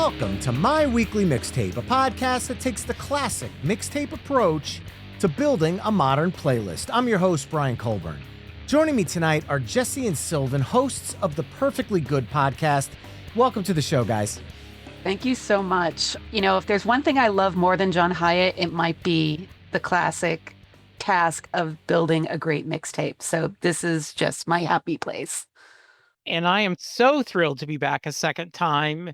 Welcome to My Weekly Mixtape, a podcast that takes the classic mixtape approach to building a modern playlist. I'm your host, Brian Colburn. Joining me tonight are Jesse and Sylvan, hosts of the Perfectly Good podcast. Welcome to the show, guys. Thank you so much. You know, if there's one thing I love more than John Hiatt, it might be the classic task of building a great mixtape. So this is just my happy place. And I am so thrilled to be back a second time.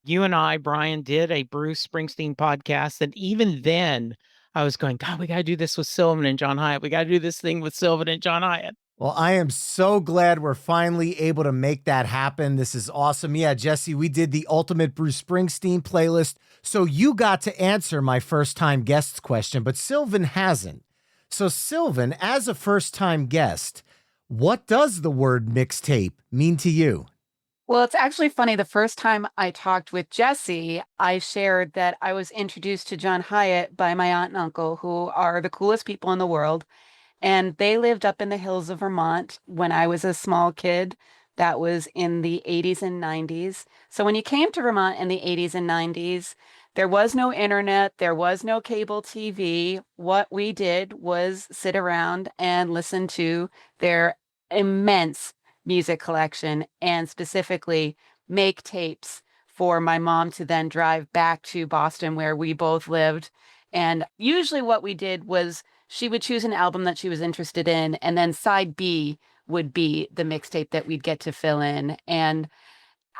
You and I, Brian, did a Bruce Springsteen podcast. And even then, I was going, God, we got to do this with Sylvan and John Hiatt. We got to do this thing with Sylvan and John Hiatt. Well, I am so glad we're finally able to make that happen. This is awesome. Yeah, Jesse, we did the ultimate Bruce Springsteen playlist. So you got to answer my first-time guests question, but Sylvan hasn't. So Sylvan, as a first-time guest, what does the word mixtape mean to you? Well, it's actually funny. The first time I talked with Jesse, I shared that I was introduced to John Hiatt by my aunt and uncle, who are the coolest people in the world. And they lived up in the hills of Vermont when I was a small kid. That was in the 80s and 90s. So when you came to Vermont in the 80s and 90s, there was no internet, there was no cable TV. What we did was sit around and listen to their immense music collection and specifically make tapes for my mom to then drive back to Boston where we both lived. And usually what we did was she would choose an album that she was interested in, and then side B would be the mixtape that we'd get to fill in. And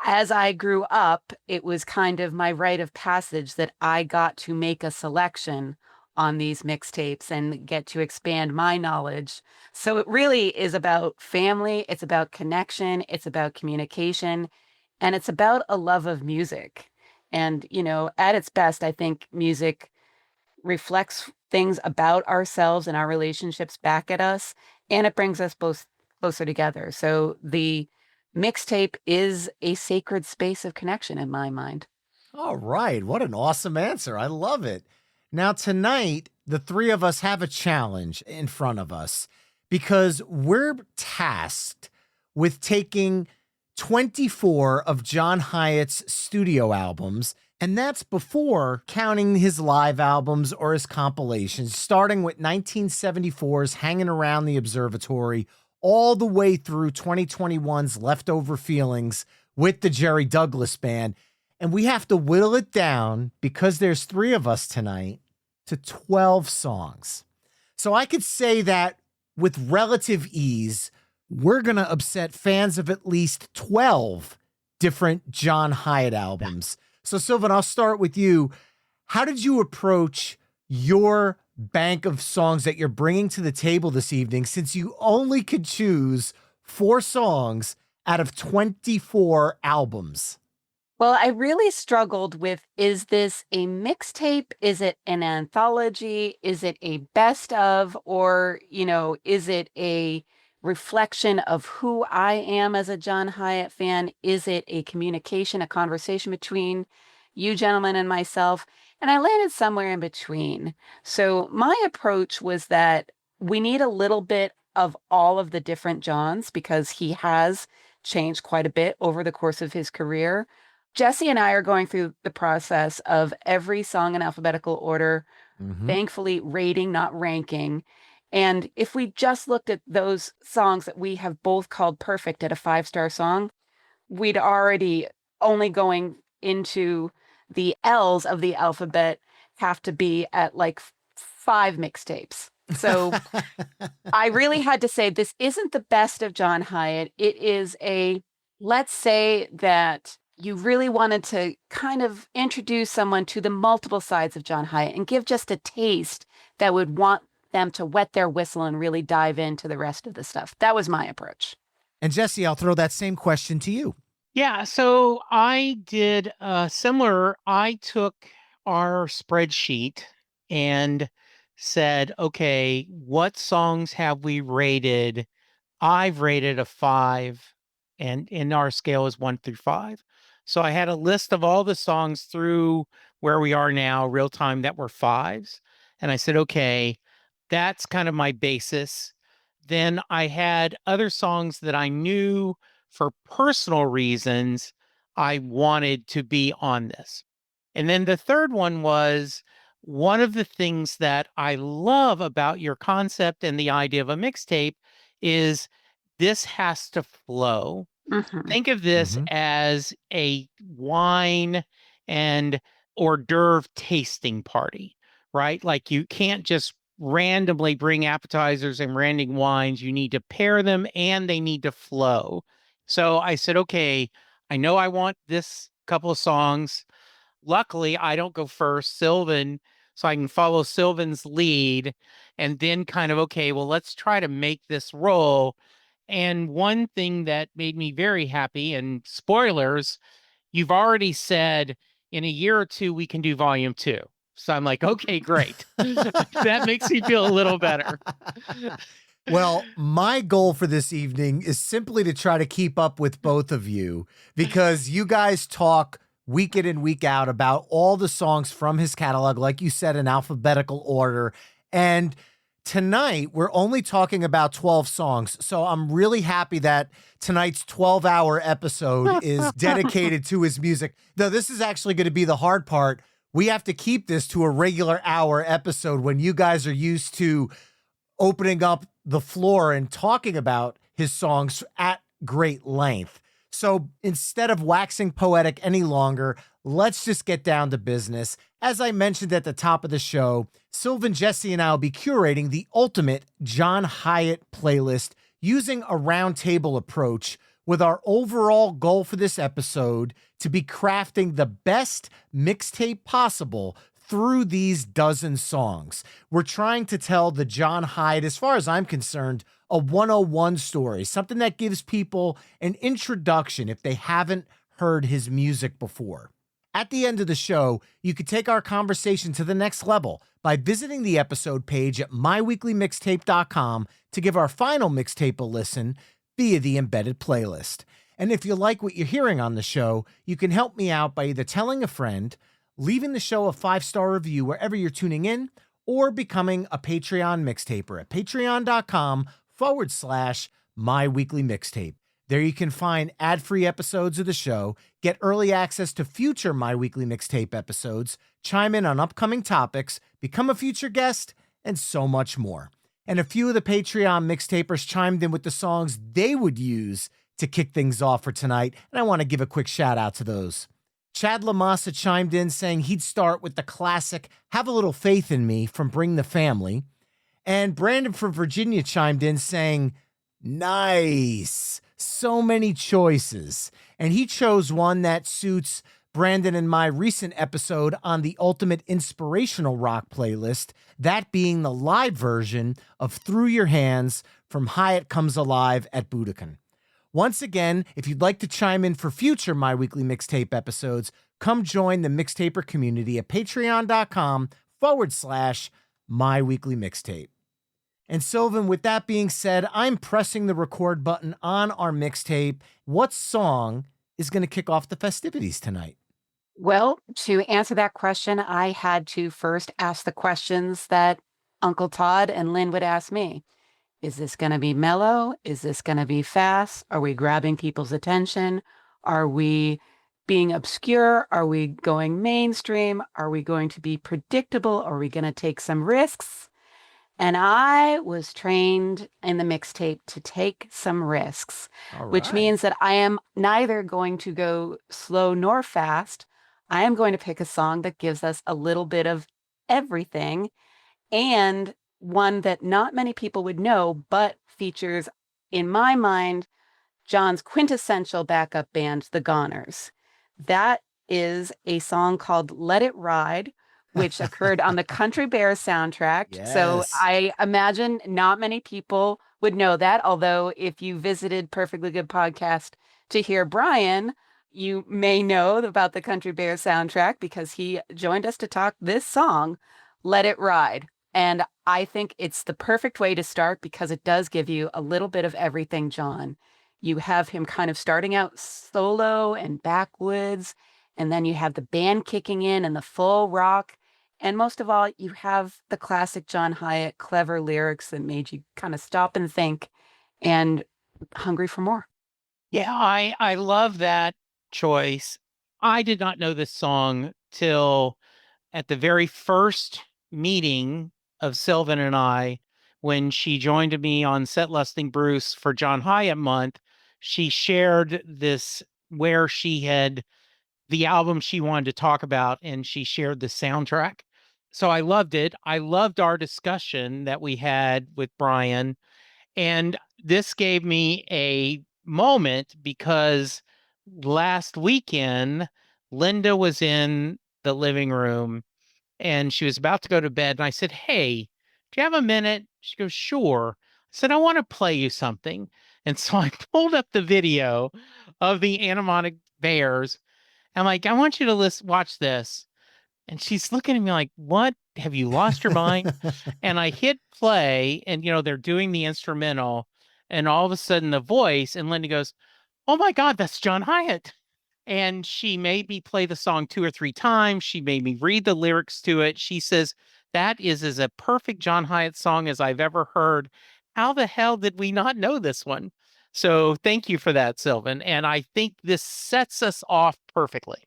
as I grew up, it was kind of my rite of passage that I got to make a selection on these mixtapes and get to expand my knowledge. So it really is about family, it's about connection, it's about communication, and it's about a love of music. And, you know, at its best, I think music reflects things about ourselves and our relationships back at us, and it brings us both closer together. So the mixtape is a sacred space of connection in my mind. All right. What an awesome answer. I love it. Now, tonight, the three of us have a challenge in front of us because we're tasked with taking 24 of John Hiatt's studio albums, and that's before counting his live albums or his compilations, starting with 1974's Hanging Around the Observatory, all the way through 2021's Leftover Feelings with the Jerry Douglas Band. And we have to whittle it down, because there's three of us tonight, to 12 songs. So I could say that with relative ease, we're going to upset fans of at least 12 different John Hiatt albums. So Sylvan, I'll start with you. How did you approach your bank of songs that you're bringing to the table this evening, since you only could choose 4 songs out of 24 albums? Well, I really struggled with, is this a mixtape? Is it an anthology? Is it a best of? Or, you know, is it a reflection of who I am as a John Hiatt fan? Is it a communication, a conversation between you gentlemen and myself? And I landed somewhere in between. So my approach was that we need a little bit of all of the different Johns, because he has changed quite a bit over the course of his career. Jesse and I are going through the process of every song in alphabetical order, thankfully rating, not ranking. And if we just looked at those songs that we have both called perfect at a 5-star song, we'd already, only going into the L's of the alphabet, have to be at like 5 mixtapes. So I really had to say, this isn't the best of John Hiatt. It is let's say that you really wanted to kind of introduce someone to the multiple sides of John Hiatt and give just a taste that would want them to wet their whistle and really dive into the rest of the stuff. That was my approach. And Jesse, I'll throw that same question to you. Yeah, so I did similar. I took our spreadsheet and said, okay, what songs have we rated? I've rated a 5, and in our scale is 1 through 5. So I had a list of all the songs through where we are now, real time, that were 5s. And I said, okay, that's kind of my basis. Then I had other songs that I knew for personal reasons I wanted to be on this. And then the third one was, one of the things that I love about your concept and the idea of a mixtape is this has to flow. Mhm. Think of this as a wine and hors d'oeuvre tasting party, right? Like you can't just randomly bring appetizers and random wines. You need to pair them and they need to flow. So I said, okay, I know I want this couple of songs. Luckily, I don't go first, Sylvan, so I can follow Sylvan's lead and then kind of, okay, well, let's try to make this roll. And one thing that made me very happy, and spoilers, you've already said in a year or two, we can do volume 2. So I'm like, okay, great. That makes me feel a little better. Well, my goal for this evening is simply to try to keep up with both of you, because you guys talk week in and week out about all the songs from his catalog, like you said, in alphabetical order. And tonight, we're only talking about 12 songs. So I'm really happy that tonight's 12-hour episode is dedicated to his music. Though this is actually going to be the hard part. We have to keep this to a regular hour episode when you guys are used to opening up the floor and talking about his songs at great length. So instead of waxing poetic any longer, let's just get down to business. As I mentioned at the top of the show, Sylvan, Jesse, and I will be curating the ultimate John Hiatt playlist using a roundtable approach, with our overall goal for this episode to be crafting the best mixtape possible through these dozen songs. We're trying to tell the John Hiatt, as far as I'm concerned, a 101 story, something that gives people an introduction if they haven't heard his music before. At the end of the show, you could take our conversation to the next level by visiting the episode page at myweeklymixtape.com to give our final mixtape a listen via the embedded playlist. And if you like what you're hearing on the show, you can help me out by either telling a friend, leaving the show a 5-star review wherever you're tuning in, or becoming a Patreon mixtaper at patreon.com/myweeklymixtape. There you can find ad-free episodes of the show, get early access to future My Weekly Mixtape episodes, chime in on upcoming topics, become a future guest, and so much more. And a few of the Patreon mixtapers chimed in with the songs they would use to kick things off for tonight, and I want to give a quick shout out to those. Chad Lamassa chimed in saying he'd start with the classic Have a Little Faith in Me from Bring the Family. And Brandon from Virginia chimed in saying, nice, so many choices. And he chose one that suits Brandon and my recent episode on the Ultimate Inspirational Rock playlist, that being the live version of Through Your Hands from Hiatt Comes Alive at Budokan. Once again, if you'd like to chime in for future My Weekly Mixtape episodes, come join the Mixtaper community at patreon.com/myweeklymixtape. And Sylvan, with that being said, I'm pressing the record button on our mixtape. What song is going to kick off the festivities tonight? Well, to answer that question, I had to first ask the questions that Uncle Todd and Lynn would ask me. Is this going to be mellow? Is this going to be fast? Are we grabbing people's attention? Are we being obscure? Are we going mainstream? Are we going to be predictable? Are we going to take some risks? And I was trained in the mixtape to take some risks, which means that I am neither going to go slow nor fast. I am going to pick a song that gives us a little bit of everything, and one that not many people would know, but features, in my mind, John's quintessential backup band, the Goners. That is a song called Let It Ride, which occurred on the Country Bears soundtrack. Yes. So I imagine not many people would know that, although if you visited Perfectly Good Podcast to hear Brian, you may know about the Country Bears soundtrack because he joined us to talk this song, Let It Ride. And I think it's the perfect way to start because it does give you a little bit of everything, John. You have him kind of starting out solo and backwoods, and then you have the band kicking in and the full rock. And most of all, you have the classic John Hiatt, clever lyrics that made you kind of stop and think and hungry for more. Yeah, I love that choice. I did not know this song till at the very first meeting of Sylvan and I, when she joined me on Set Lusting Bruce for John Hiatt month. She shared this where she had the album she wanted to talk about, and she shared the soundtrack. So I loved it. I loved our discussion that we had with Brian. And this gave me a moment because last weekend, Linda was in the living room and she was about to go to bed. And I said, "Hey, do you have a minute?" She goes, "Sure." I said, "I want to play you something." And so I pulled up the video of the Animatic Bears. I'm like, "I want you to watch this." And she's looking at me like, "What? Have you lost your mind?" And I hit play, and they're doing the instrumental, and all of a sudden the voice, and Linda goes, "Oh my God, that's John Hiatt." And she made me play the song 2 or 3 times. She made me read the lyrics to it. She says, "That is as a perfect John Hiatt song as I've ever heard. How the hell did we not know this one?" So thank you for that, Sylvan. And I think this sets us off perfectly.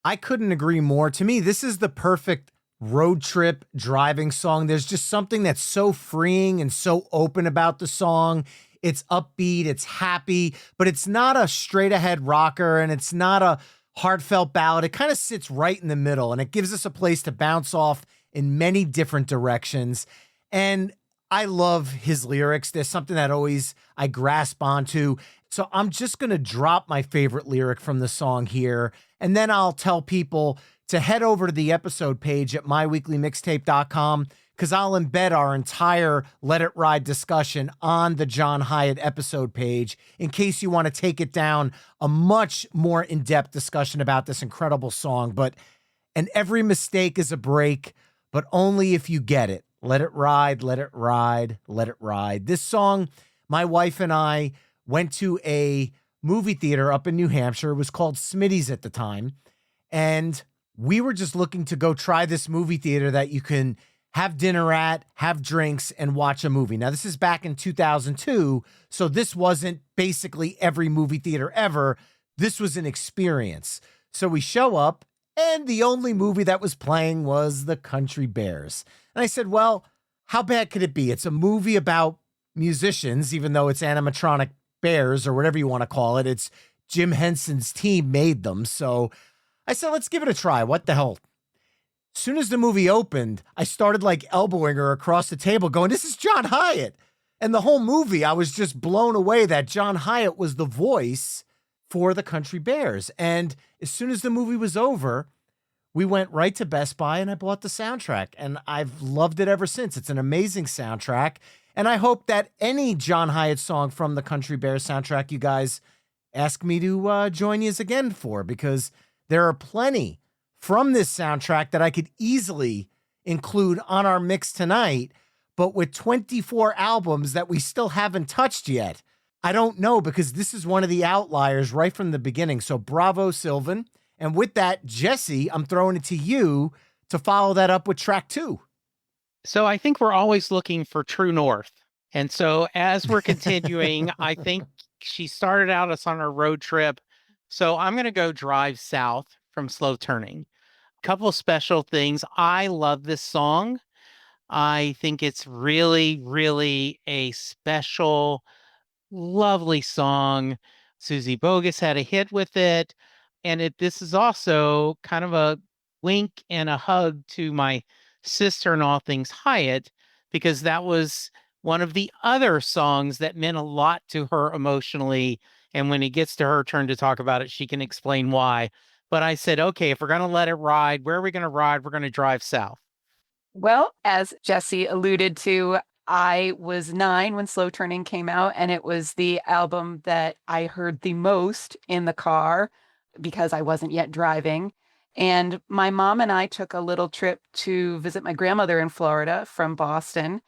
I couldn't agree more. To me, this is the perfect road trip driving song. There's just something that's so freeing and so open about the song. It's upbeat, it's happy, but it's not a straight ahead rocker and it's not a heartfelt ballad. It kind of sits right in the middle and it gives us a place to bounce off in many different directions. And I love his lyrics. There's something that always I grasp onto. So I'm just going to drop my favorite lyric from the song here. And then I'll tell people to head over to the episode page at myweeklymixtape.com because I'll embed our entire Let It Ride discussion on the John Hiatt episode page in case you want to take it down a much more in-depth discussion about this incredible song. And every mistake is a break, but only if you get it. Let it ride, let it ride, let it ride. This song, my wife and I went to a movie theater up in New Hampshire. It was called Smitty's at the time. And we were just looking to go try this movie theater that you can have dinner at, have drinks, and watch a movie. Now, this is back in 2002, so this wasn't basically every movie theater ever. This was an experience. So we show up, and the only movie that was playing was The Country Bears. And I said, well, how bad could it be? It's a movie about musicians, even though it's animatronic bears or whatever you want to call it. It's Jim Henson's team made them. So I said, let's give it a try. What the hell? As soon as the movie opened, I started like elbowing her across the table going, this is John Hiatt. And the whole movie, I was just blown away that John Hiatt was the voice for the Country Bears. And as soon as the movie was over, we went right to Best Buy and I bought the soundtrack. And I've loved it ever since. It's an amazing soundtrack. And I hope that any John Hiatt song from the Country Bears soundtrack you guys ask me to join you again for, because there are plenty from this soundtrack that I could easily include on our mix tonight, but with 24 albums that we still haven't touched yet, I don't know, because this is one of the outliers right from the beginning. So bravo, Sylvan. And with that, Jesse, I'm throwing it to you to follow that up with track 2. So I think we're always looking for true north. And so as we're continuing, I think she started out us on our road trip. So I'm going to go Drive South from Slow Turning. A couple of special things. I love this song. I think it's really, really a special, lovely song. Susie Bogus had a hit with it. And this is also kind of a wink and a hug to my sister in all things Hiatt, because that was one of the other songs that meant a lot to her emotionally. And when it gets to her turn to talk about it, she can explain why. But I said, okay, if we're going to let it ride, where are we going to ride? We're going to drive south. Well, as Jesse alluded to, I was 9 when Slow Turning came out, and it was the album that I heard the most in the car because I wasn't yet driving. And my mom and I took a little trip to visit my grandmother in Florida from Boston.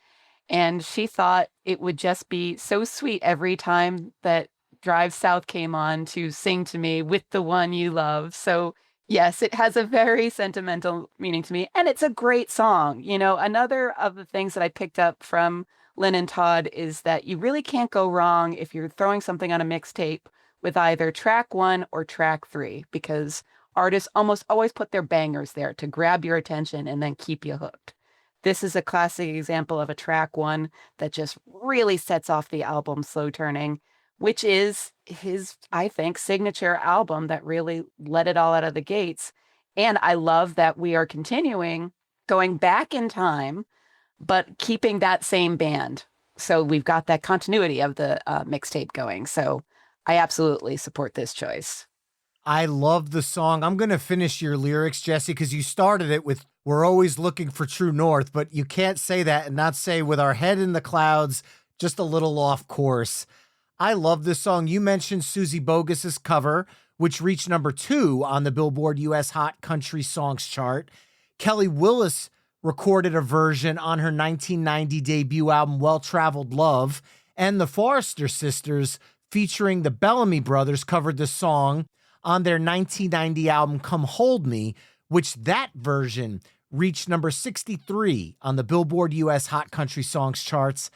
And she thought it would just be so sweet every time that Drive South came on to sing to me With the One You Love. So yes, it has a very sentimental meaning to me. And it's a great song. Another of the things that I picked up from Lynn and Todd is that you really can't go wrong if you're throwing something on a mixtape with either track 1 or track 3, because artists almost always put their bangers there to grab your attention and then keep you hooked. This is a classic example of a track 1 that just really sets off the album Slow Turning, which is his, I think, signature album that really let it all out of the gates. And I love that we are continuing going back in time, but keeping that same band. So we've got that continuity of the mixtape going. So I absolutely support this choice. I love the song. I'm going to finish your lyrics, Jesse, because you started it with, we're always looking for true north, but you can't say that and not say with our head in the clouds, just a little off course. I love this song. You mentioned Susie Bogus's cover, which reached number 2 on the Billboard US Hot Country Songs chart. Kelly Willis recorded a version on her 1990 debut album, Well Traveled Love, and the Forrester Sisters, featuring the Bellamy Brothers, covered the song on their 1990 album, Come Hold Me, which that version reached number 63 on the Billboard US Hot Country Songs charts.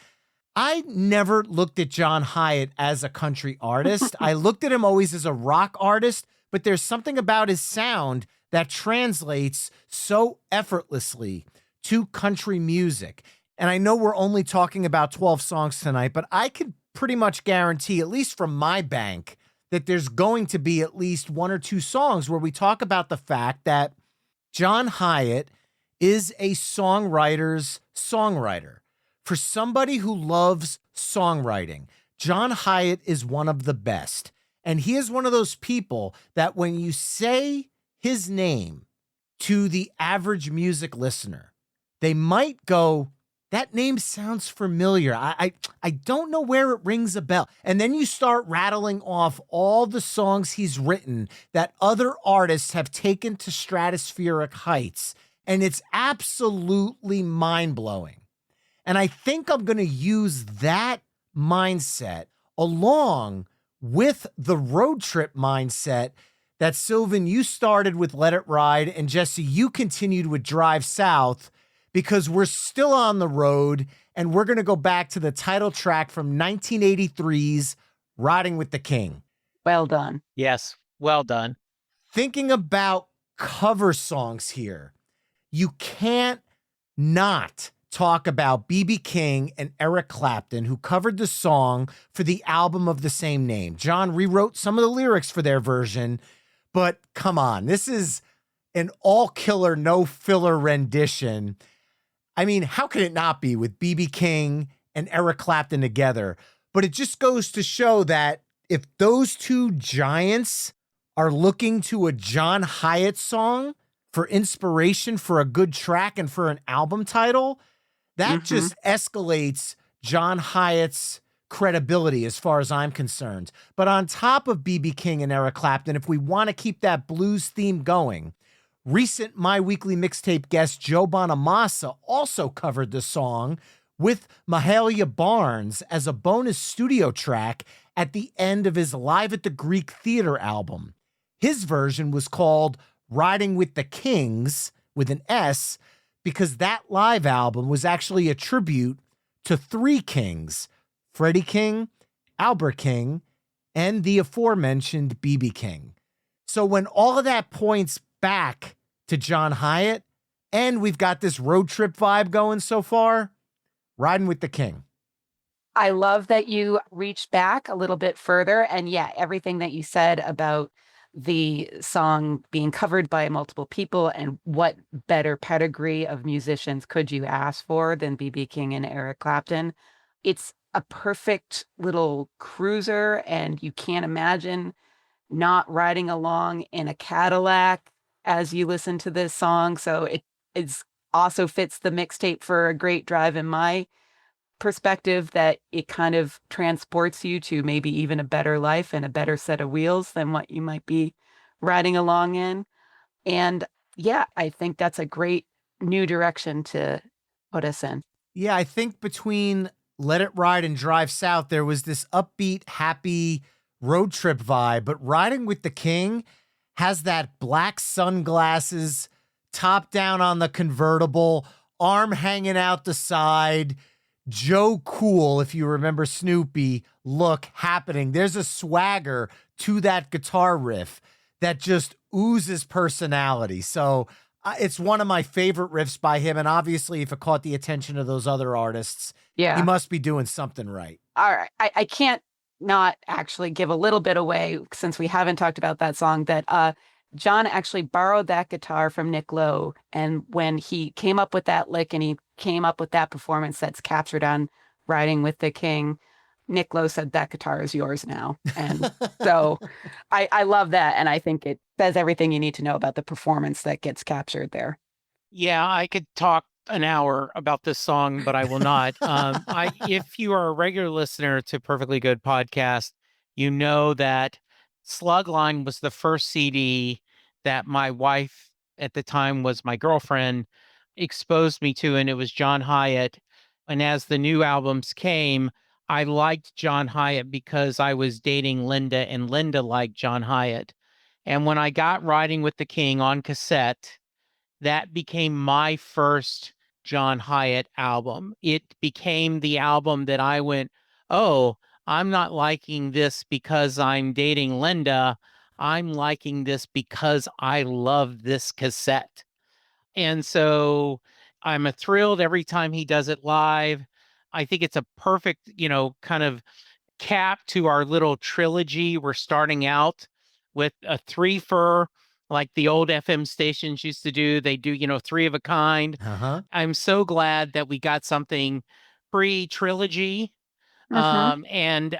I never looked at John Hiatt as a country artist. I looked at him always as a rock artist, but there's something about his sound that translates so effortlessly to country music. And I know we're only talking about 12 songs tonight, but I could pretty much guarantee, at least from my bank, that there's going to be at least 1 or 2 songs where we talk about the fact that John Hiatt is a songwriter's songwriter. For somebody who loves songwriting, John Hiatt is one of the best. And he is one of those people that when you say his name to the average music listener, they might go, that name sounds familiar. I don't know where it rings a bell. And then you start rattling off all the songs he's written that other artists have taken to stratospheric heights. And it's absolutely mind-blowing. And I think I'm going to use that mindset along with the road trip mindset that, Sylvan, you started with Let It Ride, and Jesse, you continued with Drive South, because we're still on the road, and we're going to go back to the title track from 1983's Riding with the King. Well done. Yes, well done. Thinking about cover songs here, you can't not talk about B.B. King and Eric Clapton, who covered the song for the album of the same name. John rewrote some of the lyrics for their version, but come on, this is an all-killer, no-filler rendition. I mean, how could it not be with B.B. King and Eric Clapton together? But it just goes to show that if those two giants are looking to a John Hiatt song for inspiration for a good track and for an album title, that just escalates John Hiatt's credibility as far as I'm concerned. But on top of B.B. King and Eric Clapton, if we want to keep that blues theme going, recent My Weekly Mixtape guest Joe Bonamassa also covered the song with Mahalia Barnes as a bonus studio track at the end of his Live at the Greek Theater album. His version was called Riding with the Kings with an S, because that live album was actually a tribute to 3 kings, Freddie King, Albert King, and the aforementioned B.B. King. So when all of that points back to John Hiatt, and we've got this road trip vibe going so far, Riding with the King. I love that you reached back a little bit further. And yeah, everything that you said about the song being covered by multiple people, and what better pedigree of musicians could you ask for than B.B. King and Eric Clapton? It's a perfect little cruiser, and you can't imagine not riding along in a Cadillac as you listen to this song. So it also fits the mixtape for a great drive in my perspective, that it kind of transports you to maybe even a better life and a better set of wheels than what you might be riding along in. And yeah, I think that's a great new direction to put us in. Yeah, I think between Let It Ride and Drive South, there was this upbeat, happy road trip vibe, but Riding with the King has that black sunglasses, top down on the convertible, arm hanging out the side, Joe Cool, if you remember Snoopy, look happening. There's a swagger to that guitar riff that just oozes personality. So it's one of my favorite riffs by him. And obviously, if it caught the attention of those other artists, he Yeah. must be doing something right. All right. I can't not actually give a little bit away since we haven't talked about that song that John actually borrowed that guitar from Nick Lowe. And when he came up with that lick and he came up with that performance that's captured on Riding with the King, Nick Lowe said that guitar is yours now. And so I love that. And I think it says everything you need to know about the performance that gets captured there. Yeah, I could talk an hour about this song, but I will not. If you are a regular listener to Perfectly Good Podcast, you know that Slugline was the first CD that my wife at the time was my girlfriend exposed me to, and it was John Hiatt. And as the new albums came, I liked John Hiatt because I was dating Linda, and Linda liked John Hiatt. And when I got Riding with the King on cassette, that became my first John Hiatt album. It became the album that I went, oh, I'm not liking this because I'm dating Linda. I'm liking this because I love this cassette. And so I'm thrilled every time he does it live. I think it's a perfect, kind of cap to our little trilogy. We're starting out with a three-fer like the old FM stations used to do. They do, three of a kind. Uh-huh. I'm so glad that we got something pre-trilogy. And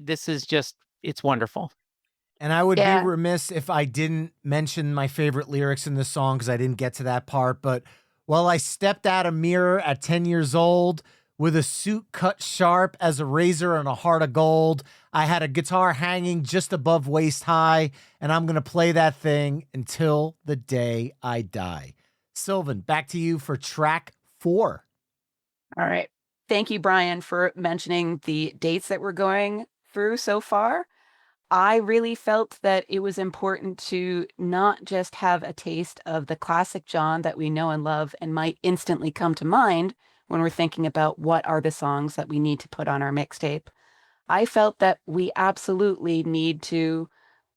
this is just, it's wonderful. And I would be remiss if I didn't mention my favorite lyrics in this song because I didn't get to that part. But while I stepped out a mirror at 10 years old with a suit cut sharp as a razor and a heart of gold, I had a guitar hanging just above waist high, and I'm going to play that thing until the day I die. Sylvan, back to you for track 4. All right. Thank you, Brian, for mentioning the dates that we're going through so far. I really felt that it was important to not just have a taste of the classic John that we know and love and might instantly come to mind when we're thinking about what are the songs that we need to put on our mixtape. I felt that we absolutely need to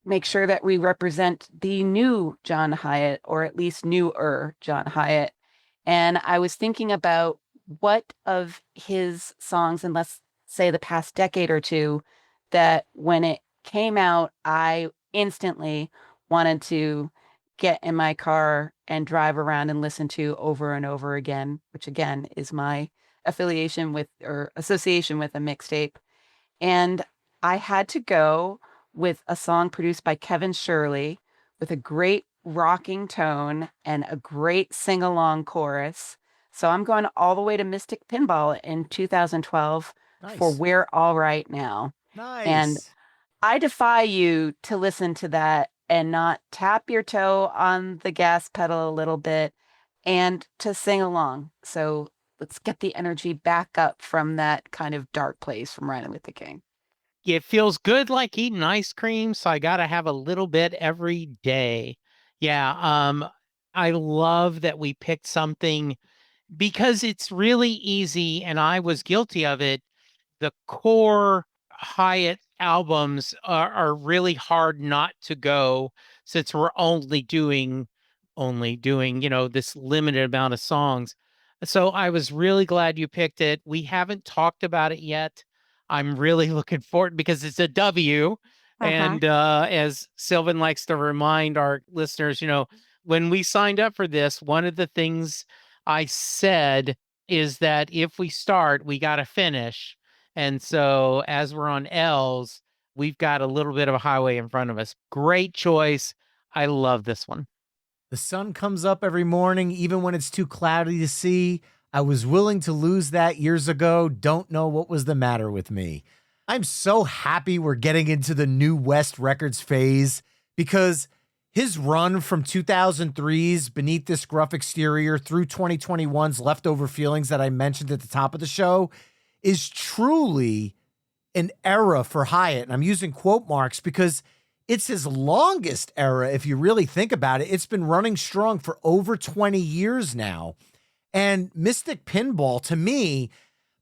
make sure that we represent the new John Hiatt, or at least newer John Hiatt. And I was thinking about what of his songs in, let's say, the past decade or two, that when it came out, I instantly wanted to get in my car and drive around and listen to over and over again, which again is my affiliation with or association with a mixtape. And I had to go with a song produced by Kevin Shirley with a great rocking tone and a great sing-along chorus. So I'm going all the way to Mystic Pinball in 2012 for We're All Right Now. Nice. And I defy you to listen to that and not tap your toe on the gas pedal a little bit and to sing along. So let's get the energy back up from that kind of dark place from Riding with the King. It feels good like eating ice cream, so I got to have a little bit every day. Yeah, I love that we picked something because it's really easy, and I was guilty of it. The core Hiatt albums are really hard not to go since we're only doing, this limited amount of songs. So I was really glad you picked it. We haven't talked about it yet. I'm really looking forward because it's a W. And as Sylvan likes to remind our listeners, when we signed up for this, one of the things I said is that if we start, we got to finish. And so as we're on L's, we've got a little bit of a highway in front of us. Great choice. I love this one. The sun comes up every morning, even when it's too cloudy to see. I was willing to lose that years ago. Don't know what was the matter with me. I'm so happy we're getting into the New West Records phase because his run from 2003's Beneath This Gruff Exterior through 2021's Leftover Feelings that I mentioned at the top of the show is truly an era for Hiatt. And I'm using quote marks because it's his longest era. If you really think about it, it's been running strong for over 20 years now. And Mystic Pinball, to me,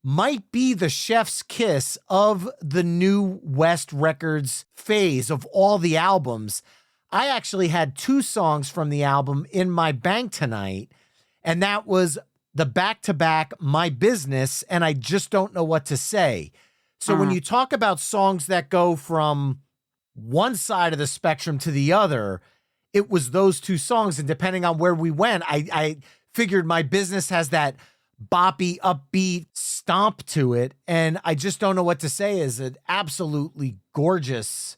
might be the chef's kiss of the New West Records phase of all the albums. I actually had 2 songs from the album in my bank tonight, and that was the back-to-back My Business and I Just Don't Know What to Say. So when you talk about songs that go from one side of the spectrum to the other, it was those 2 songs. And depending on where we went, I figured My Business has that boppy, upbeat stomp to it. And I Just Don't Know What to Say is an absolutely gorgeous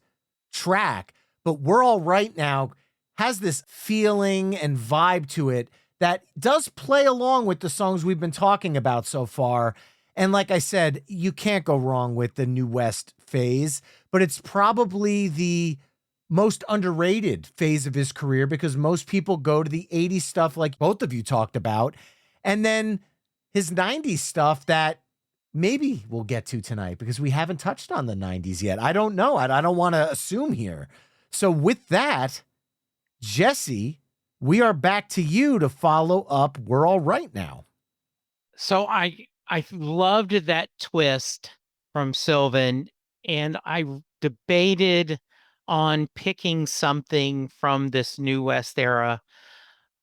track. But We're All Right Now has this feeling and vibe to it that does play along with the songs we've been talking about so far. And like I said, you can't go wrong with the New West phase, but it's probably the most underrated phase of his career because most people go to the 80s stuff like both of you talked about, and then his 90s stuff that maybe we'll get to tonight because we haven't touched on the 90s yet. I don't know. I don't want to assume here. So with that, Jesse, we are back to you to follow up We're All Right Now. So I loved that twist from Sylvan, and I debated on picking something from this New West era.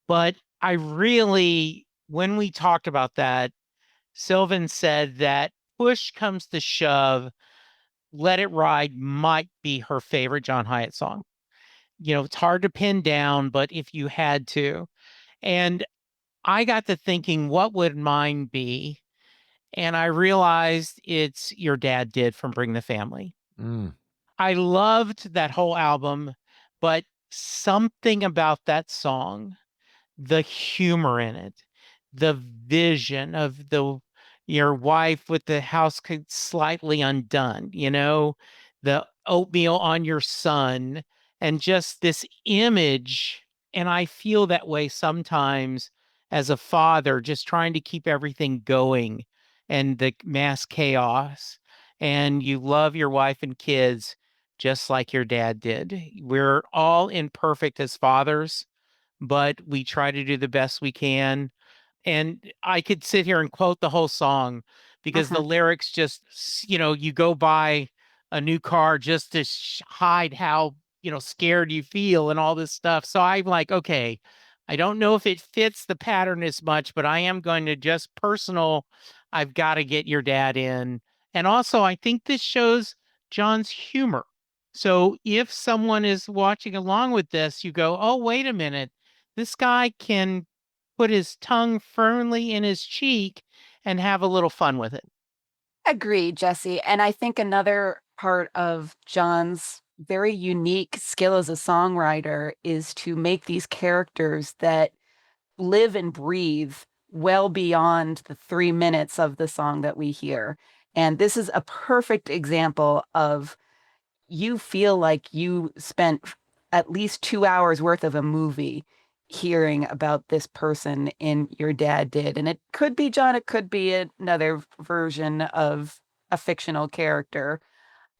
But I really, when we talked about that, Sylvan said that push comes to shove, Let It Ride might be her favorite John Hiatt song. You know, it's hard to pin down, but if you had to. And I got to thinking, what would mine be? And I realized it's Your Dad Did from Bring the Family. I loved that whole album, but something about that song, the humor in it, the vision of your wife with the house slightly undone, the oatmeal on your son, and just this image. And I feel that way sometimes as a father, just trying to keep everything going and the mass chaos. And you love your wife and kids just like your dad did. We're all imperfect as fathers, but we try to do the best we can. And I could sit here and quote the whole song because the lyrics just, you go buy a new car just to hide how, scared you feel and all this stuff. So I'm like, okay, I don't know if it fits the pattern as much, but I am going to just personal. I've got to get your dad in. And also, I think this shows John's humor. So if someone is watching along with this, you go, oh, wait a minute. This guy can put his tongue firmly in his cheek and have a little fun with it. Agreed, Jesse. And I think another part of John's very unique skill as a songwriter is to make these characters that live and breathe well beyond the 3 minutes of the song that we hear. And this is a perfect example of you feel like you spent at least 2 hours worth of a movie hearing about this person in Your Dad Did. And it could be John, it could be another version of a fictional character.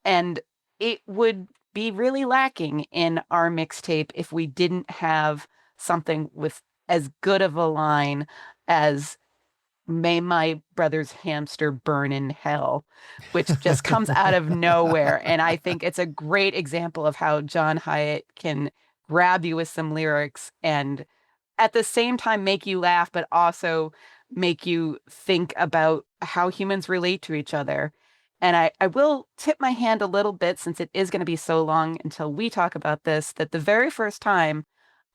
And it would be really lacking in our mixtape if we didn't have something with as good of a line as May My Brother's Hamster Burn in Hell, which just comes out of nowhere. And I think it's a great example of how John Hiatt can grab you with some lyrics and at the same time make you laugh, but also make you think about how humans relate to each other. And I will tip my hand a little bit, since it is going to be so long until we talk about this, that the very first time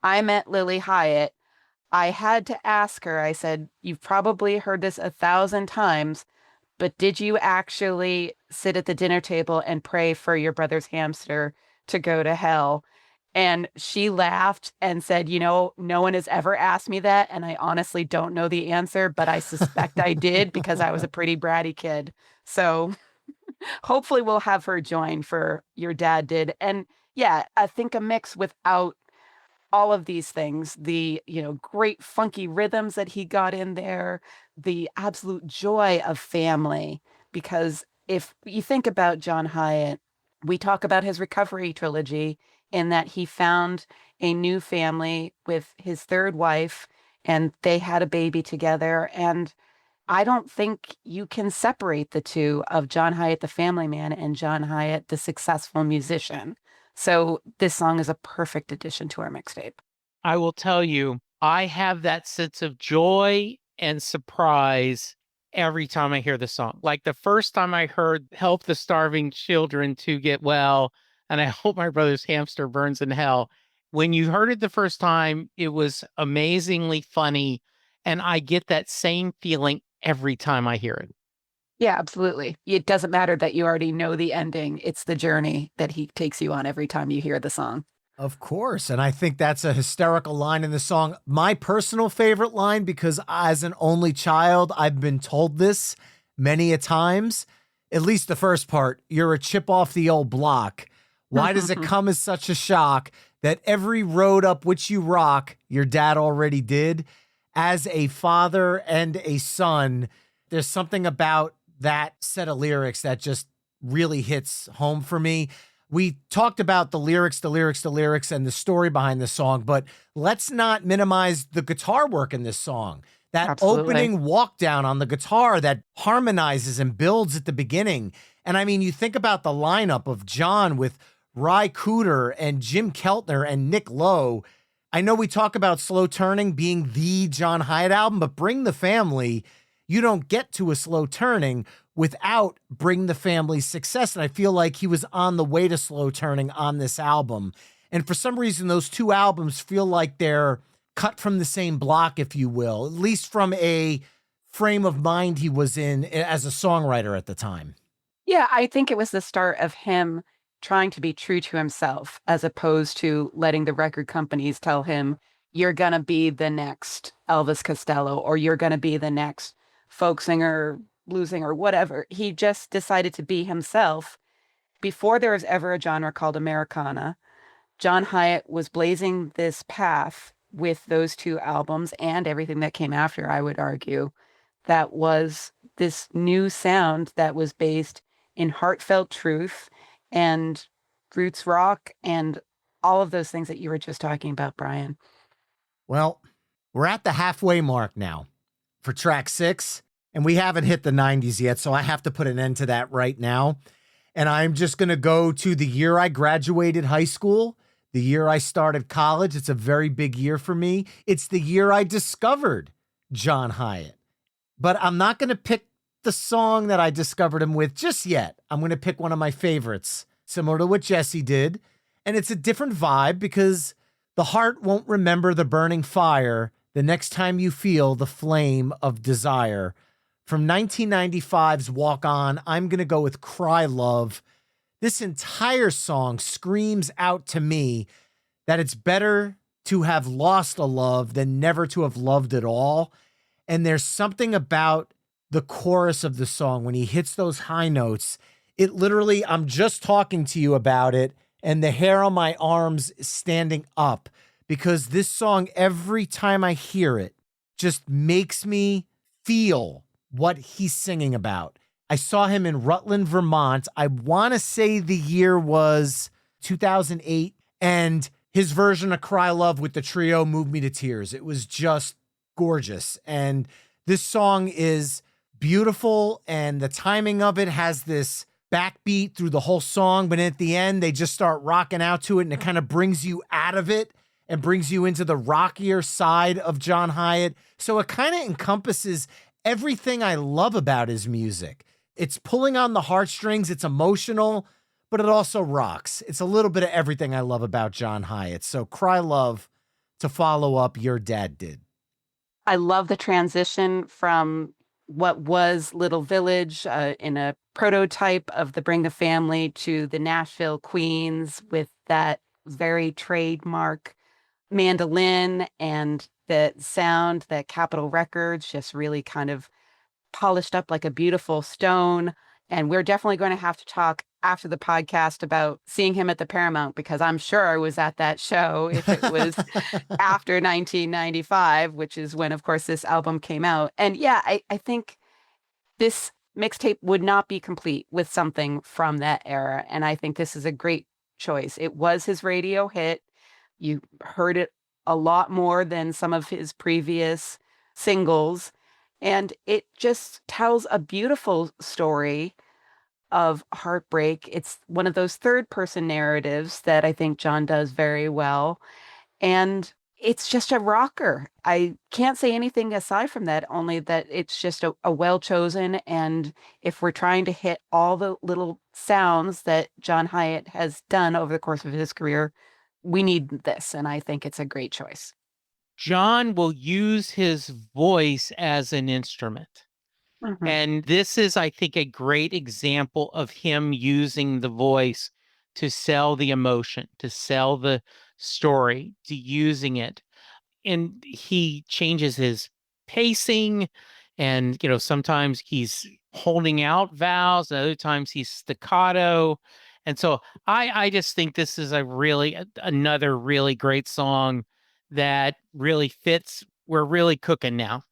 I met Lily Hiatt, I had to ask her, I said, you've probably heard this 1,000 times, but did you actually sit at the dinner table and pray for your brother's hamster to go to hell? And she laughed and said, no one has ever asked me that. And I honestly don't know the answer, but I suspect I did because I was a pretty bratty kid. So hopefully we'll have her join for Your Dad Did. And yeah, I think a mix without all of these things, the, great funky rhythms that he got in there, the absolute joy of family. Because if you think about John Hiatt, we talk about his recovery trilogy in that he found a new family with his third wife and they had a baby together. And I don't think you can separate the two of John Hiatt, the family man, and John Hiatt, the successful musician. So this song is a perfect addition to our mixtape. I will tell you, I have that sense of joy and surprise every time I hear the song. Like the first time I heard Help the Starving Children to Get Well, and I hope my brother's hamster burns in hell. When you heard it the first time, it was amazingly funny. And I get that same feeling every time I hear it. Yeah, absolutely. It doesn't matter that you already know the ending. It's the journey that he takes you on every time you hear the song. Of course. And I think that's a hysterical line in the song. My personal favorite line, because as an only child, I've been told this many a times, at least the first part, you're a chip off the old block. Why does it come as such a shock that every road up which you rock, your dad already did? As a father and a son, there's something about that set of lyrics that just really hits home for me. We talked about the lyrics, and the story behind the song, but let's not minimize the guitar work in this song. That Absolutely. opening walk down on the guitar that harmonizes and builds at the beginning. And I mean, you think about the lineup of John with Ry Cooder and Jim Keltner and Nick Lowe. I know we talk about Slow Turning being the John Hiatt album, but Bring the Family, you don't get to a Slow Turning without Bring the Family's success. And I feel like he was on the way to Slow Turning on this album. And for some reason, those two albums feel like they're cut from the same block, if you will, at least from a frame of mind he was in as a songwriter at the time. Yeah, I think it was the start of him trying to be true to himself as opposed to letting the record companies tell him, you're going to be the next Elvis Costello or you're going to be the next folk singer, blues singer, whatever. He just decided to be himself. Before there was ever a genre called Americana, John Hiatt was blazing this path with those two albums and everything that came after, I would argue, that was this new sound that was based in heartfelt truth and roots rock and all of those things that you were just talking about, Brian. Well, we're at the halfway mark now for track 6, and we haven't hit the 90s yet, so I have to put an end to that right now. And I'm just going to go to the year I graduated high school, the year I started college. It's a very big year for me. It's the year I discovered John Hiatt. But I'm not going to pick the song that I discovered him with just yet. I'm going to pick one of my favorites, similar to what Jesse did. And it's a different vibe because the heart won't remember the burning fire the next time you feel the flame of desire. From 1995's Walk On, I'm going to go with Cry Love. This entire song screams out to me that it's better to have lost a love than never to have loved at all. And there's something about the chorus of the song when he hits those high notes. It literally, I'm just talking to you about it, and the hair on my arms is standing up because this song, every time I hear it, just makes me feel what he's singing about. I saw him in Rutland, Vermont. I want to say the year was 2008, and his version of Cry Love with the trio moved me to tears. It was just gorgeous. And this song is beautiful, and the timing of it has this backbeat through the whole song, but at the end, they just start rocking out to it, and it kind of brings you out of it and brings you into the rockier side of John Hiatt. So it kind of encompasses everything I love about his music. It's pulling on the heartstrings, it's emotional, but it also rocks. It's a little bit of everything I love about John Hiatt. So Cry Love to follow up Your Dad Did. I love the transition from what was Little Village in a prototype of the Bring the Family to the Nashville Queens with that very trademark mandolin and the sound that Capitol Records just really kind of polished up like a beautiful stone. And we're definitely going to have to talk after the podcast about seeing him at the Paramount, because I'm sure I was at that show if it was after 1995, which is when, of course, this album came out. And yeah, I think this mixtape would not be complete with something from that era. And I think this is a great choice. It was his radio hit. You heard it a lot more than some of his previous singles. And it just tells a beautiful story of heartbreak. It's one of those third person narratives that I think John does very well. And it's just a rocker. I can't say anything aside from that, only that it's just a well chosen. And if we're trying to hit all the little sounds that John Hiatt has done over the course of his career, we need this. And I think it's a great choice. John will use his voice as an instrument. Mhm. And this is, I think, a great example of him using the voice to sell the emotion, to sell the story, to using it. And he changes his pacing, and sometimes he's holding out vowels, and other times he's staccato. And so I just think this is another really great song that really fits. We're really cooking now.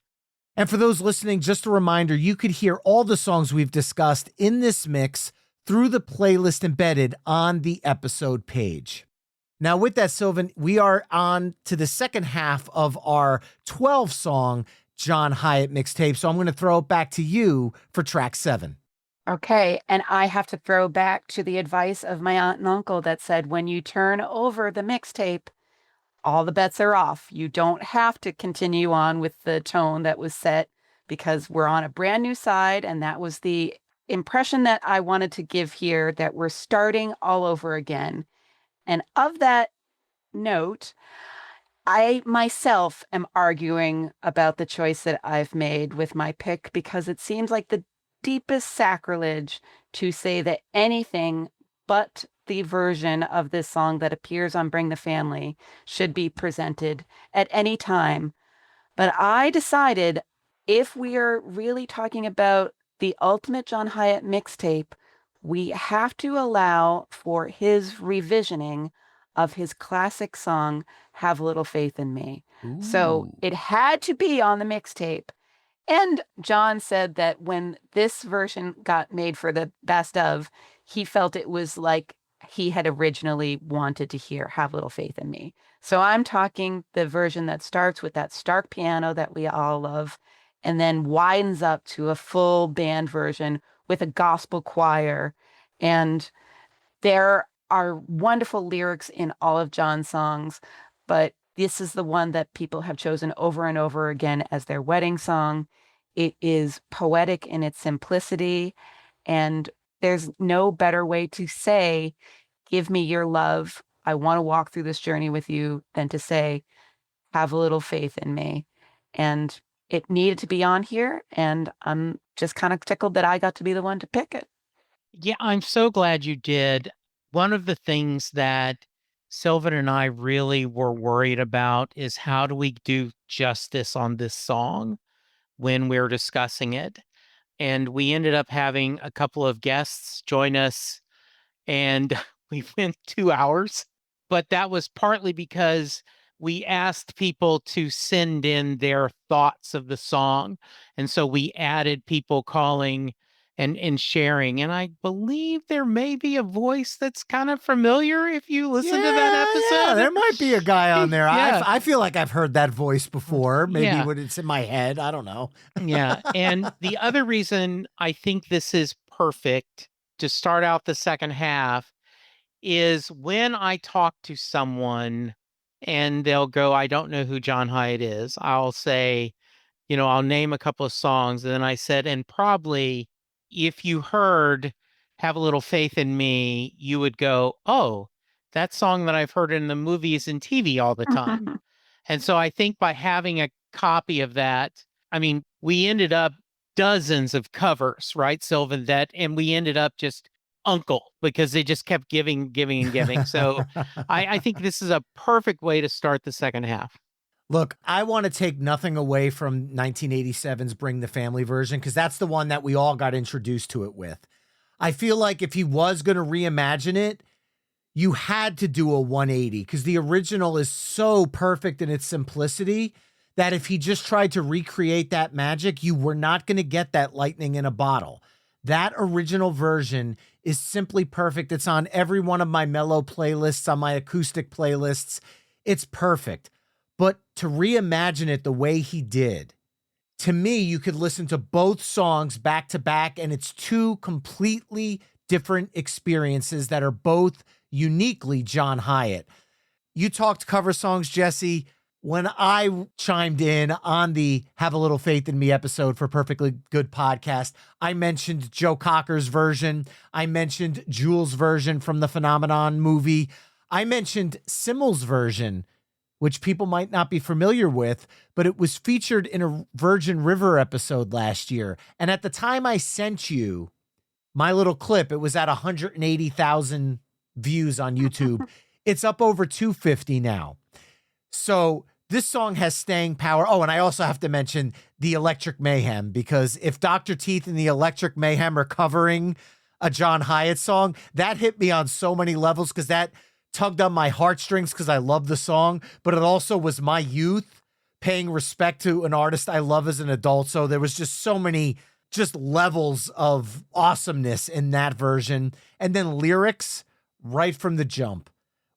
And for those listening, just a reminder, you could hear all the songs we've discussed in this mix through the playlist embedded on the episode page. Now, with that, Sylvan, we are on to the second half of our 12-song John Hiatt mixtape, so I'm going to throw it back to you for track 7. Okay. And I have to throw back to the advice of my aunt and uncle that said, when you turn over the mixtape, all the bets are off. You don't have to continue on with the tone that was set because we're on a brand new side. And that was the impression that I wanted to give here, that we're starting all over again. And of that note, I myself am arguing about the choice that I've made with my pick because it seems like the deepest sacrilege to say that anything but the version of this song that appears on Bring the Family should be presented at any time. But I decided, if we are really talking about the ultimate John Hiatt mixtape, we have to allow for his revisioning of his classic song, Have a Little Faith in Me. So it had to be on the mixtape. And John said that when this version got made for the best of, he felt it was like he had originally wanted to hear Have a Little Faith in Me. So I'm talking the version that starts with that stark piano that we all love and then widens up to a full band version with a gospel choir. And there are wonderful lyrics in all of John's songs, but this is the one that people have chosen over and over again as their wedding song. It is poetic in its simplicity, and there's no better way to say, give me your love. I want to walk through this journey with you, than to say, have a little faith in me. And it needed to be on here, and I'm just kind of tickled that I got to be the one to pick it. Yeah, I'm so glad you did. One of the things that Sylvan and I really were worried about is, how do we do justice on this song when we're discussing it? And we ended up having a couple of guests join us, and we went 2 hours. But that was partly because we asked people to send in their thoughts of the song. And so we added people calling and sharing. And I believe there may be a voice that's kind of familiar if you listen to that episode. Yeah, there might be a guy on there. Yeah. I feel like I've heard that voice before. Maybe Yeah. when it's in my head. I don't know. Yeah. And the other reason I think this is perfect to start out the second half is when I talk to someone and they'll go, I don't know who John Hiatt is. I'll say, I'll name a couple of songs. And then I said, and probably if you heard Have a Little Faith in Me, you would go, oh, that song that I've heard in the movies and TV all the time. And so I think by having a copy of that, I mean, we ended up dozens of covers, right, Sylvan, and we ended up just uncle because they just kept giving and giving. So I think this is a perfect way to start the second half. Look, I want to take nothing away from 1987's Bring the Family version, because that's the one that we all got introduced to it with. I feel like if he was going to reimagine it, you had to do a 180, because the original is so perfect in its simplicity that if he just tried to recreate that magic, you were not going to get that lightning in a bottle. That original version is simply perfect. It's on every one of my mellow playlists, on my acoustic playlists. It's perfect. But to reimagine it the way he did, To me, you could listen to both songs back to back, and it's two completely different experiences that are both uniquely John Hiatt. You talked cover songs, Jesse. When I chimed in on the Have a Little Faith in Me episode for Perfectly Good Podcast, I mentioned Joe Cocker's version. I mentioned Jules' version from the Phenomenon movie. I mentioned Simmel's version, which people might not be familiar with, but it was featured in a Virgin River episode last year. And at the time I sent you my little clip, it was at 180,000 views on YouTube. It's up over 250 now. So this song has staying power. Oh, and I also have to mention the Electric Mayhem, because if Dr. Teeth and the Electric Mayhem are covering a John Hiatt song, that hit me on so many levels, because that tugged on my heartstrings because I love the song, but it also was my youth paying respect to an artist I love as an adult. So there was just so many just levels of awesomeness in that version. And then lyrics right from the jump.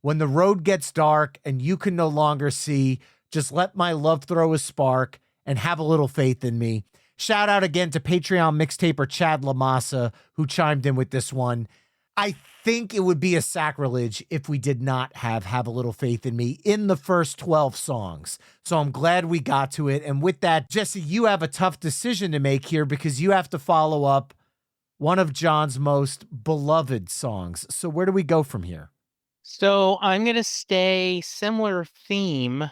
When the road gets dark and you can no longer see, just let my love throw a spark and have a little faith in me. Shout out again to Patreon mixtaper Chad Lamassa, who chimed in with this one. I think it would be a sacrilege if we did not have a little faith in me in the first 12 songs. So I'm glad we got to it. And with that, Jesse, you have a tough decision to make here, because you have to follow up one of John's most beloved songs. So where do we go from here? So I'm going to stay similar theme,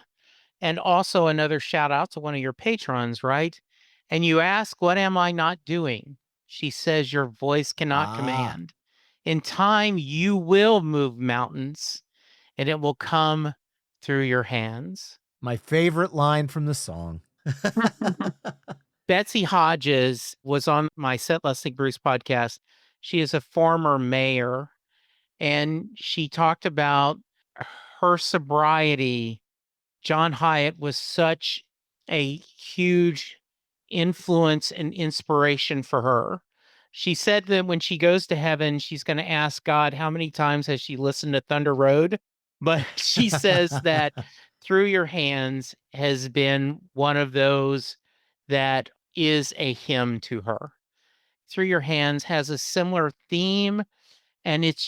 and also another shout out to one of your patrons, right? And you ask, what am I not doing? She says, your voice cannot command. In time, you will move mountains, and it will come through your hands. My favorite line from the song. Betsy Hodges was on my Set Leslie Bruce podcast. She is a former mayor, and she talked about her sobriety. John Hiatt was such a huge influence and inspiration for her. She said that when she goes to heaven, she's going to ask God, how many times has she listened to Thunder Road? But she says that Through Your Hands has been one of those that is a hymn to her. Through Your Hands has a similar theme, and it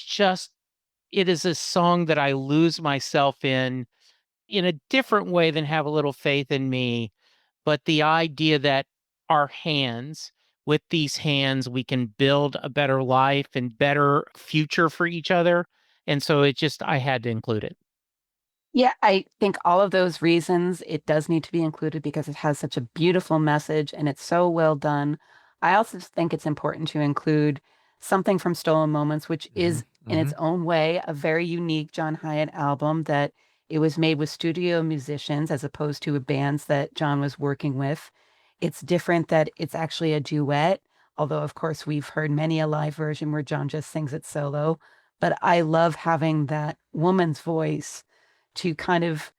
is a song that I lose myself in a different way than Have a Little Faith in Me. But the idea that our hands, with these hands, we can build a better life and better future for each other. And so I had to include it. Yeah, I think all of those reasons, it does need to be included because it has such a beautiful message and it's so well done. I also think it's important to include something from Stolen Moments, which is in its own way a very unique John Hiatt album, that it was made with studio musicians as opposed to bands that John was working with. It's different that it's actually a duet, although of course we've heard many a live version where John just sings it solo. But I love having that woman's voice to kind of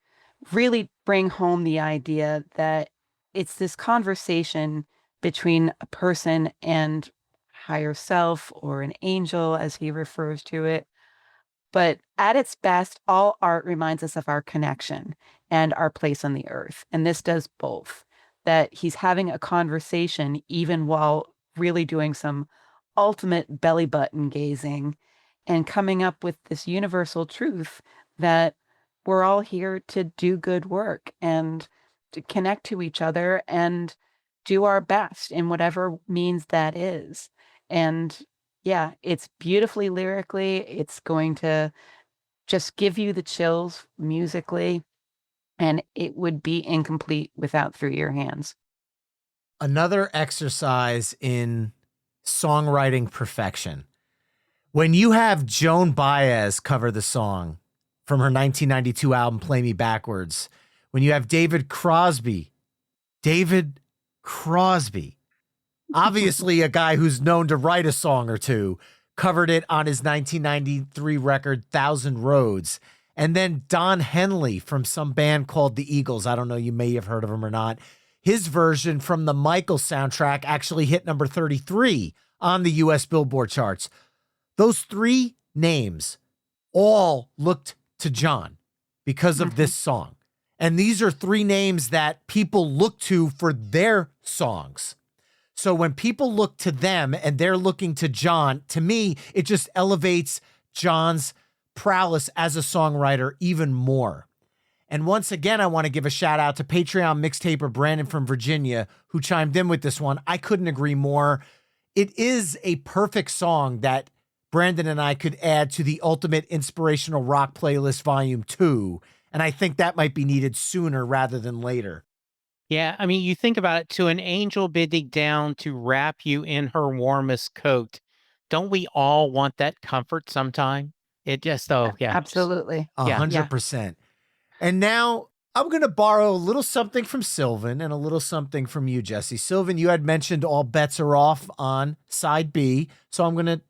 really bring home the idea that it's this conversation between a person and higher self, or an angel as he refers to it. But at its best, all art reminds us of our connection and our place on the earth. And this does both. That he's having a conversation even while really doing some ultimate belly button gazing and coming up with this universal truth that we're all here to do good work and to connect to each other and do our best in whatever means that is. And yeah, it's beautifully lyrically. It's going to just give you the chills musically, and it would be incomplete without Through Your Hands. Another exercise in songwriting perfection. When you have Joan Baez cover the song from her 1992 album, Play Me Backwards, when you have David Crosby, obviously a guy who's known to write a song or two, covered it on his 1993 record, Thousand Roads. And then Don Henley from some band called the Eagles. I don't know, you may have heard of him or not. His version from the Michael soundtrack actually hit number 33 on the US Billboard charts. Those three names all looked to John because of this song. And these are three names that people look to for their songs. So when people look to them and they're looking to John, to me, it just elevates John's prowess as a songwriter even more. And once again, I want to give a shout out to Patreon mixtaper Brandon from Virginia, who chimed in with this one. I couldn't agree more. It is a perfect song that Brandon and I could add to the Ultimate Inspirational Rock Playlist Volume 2. And I think that might be needed sooner rather than later. Yeah, I mean, you think about it, to an angel bending down to wrap you in her warmest coat. Don't we all want that comfort sometime? It just, oh, yeah. Absolutely. 100%. And now I'm going to borrow a little something from Sylvan and a little something from you, Jesse. Sylvan, you had mentioned all bets are off on side B, so I'm going to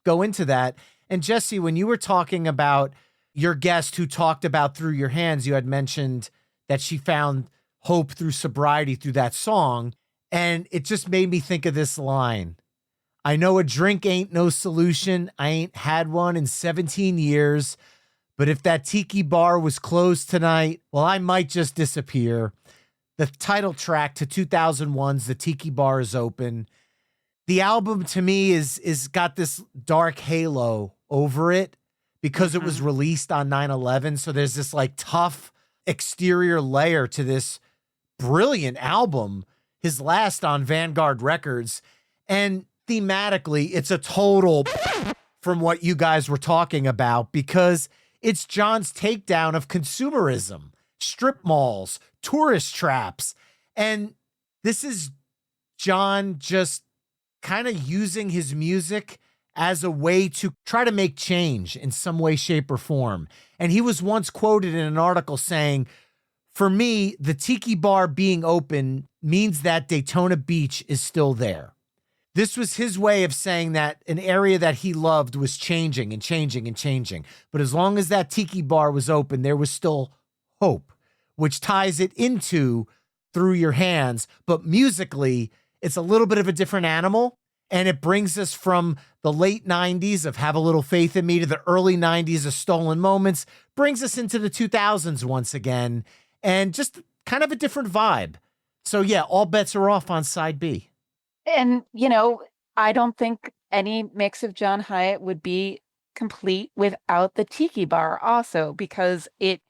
go into that. And Jesse, when you were talking about your guest who talked about Through Your Hands, you had mentioned that she found hope through sobriety through that song. And it just made me think of this line. I know a drink ain't no solution. I ain't had one in 17 years. But if that Tiki bar was closed tonight, well, I might just disappear. The title track to 2001's The Tiki Bar is Open. The album to me is got this dark halo over it because it was released on 9/11. So there's this like tough exterior layer to this brilliant album, his last on Vanguard Records. And thematically, it's a total from what you guys were talking about because it's John's takedown of consumerism, strip malls, tourist traps. And this is John just kind of using his music as a way to try to make change in some way, shape, or form. And he was once quoted in an article saying, for me, the Tiki Bar being open means that Daytona Beach is still there. This was his way of saying that an area that he loved was changing and changing and changing. But as long as that Tiki Bar was open, there was still hope, which ties it into Through Your Hands. But musically, it's a little bit of a different animal. And it brings us from the late 90s of Have a Little Faith in Me to the early 90s of Stolen Moments, brings us into the 2000s once again, and just kind of a different vibe. So yeah, all bets are off on side B. And, I don't think any mix of John Hiatt would be complete without the Tiki Bar also, because it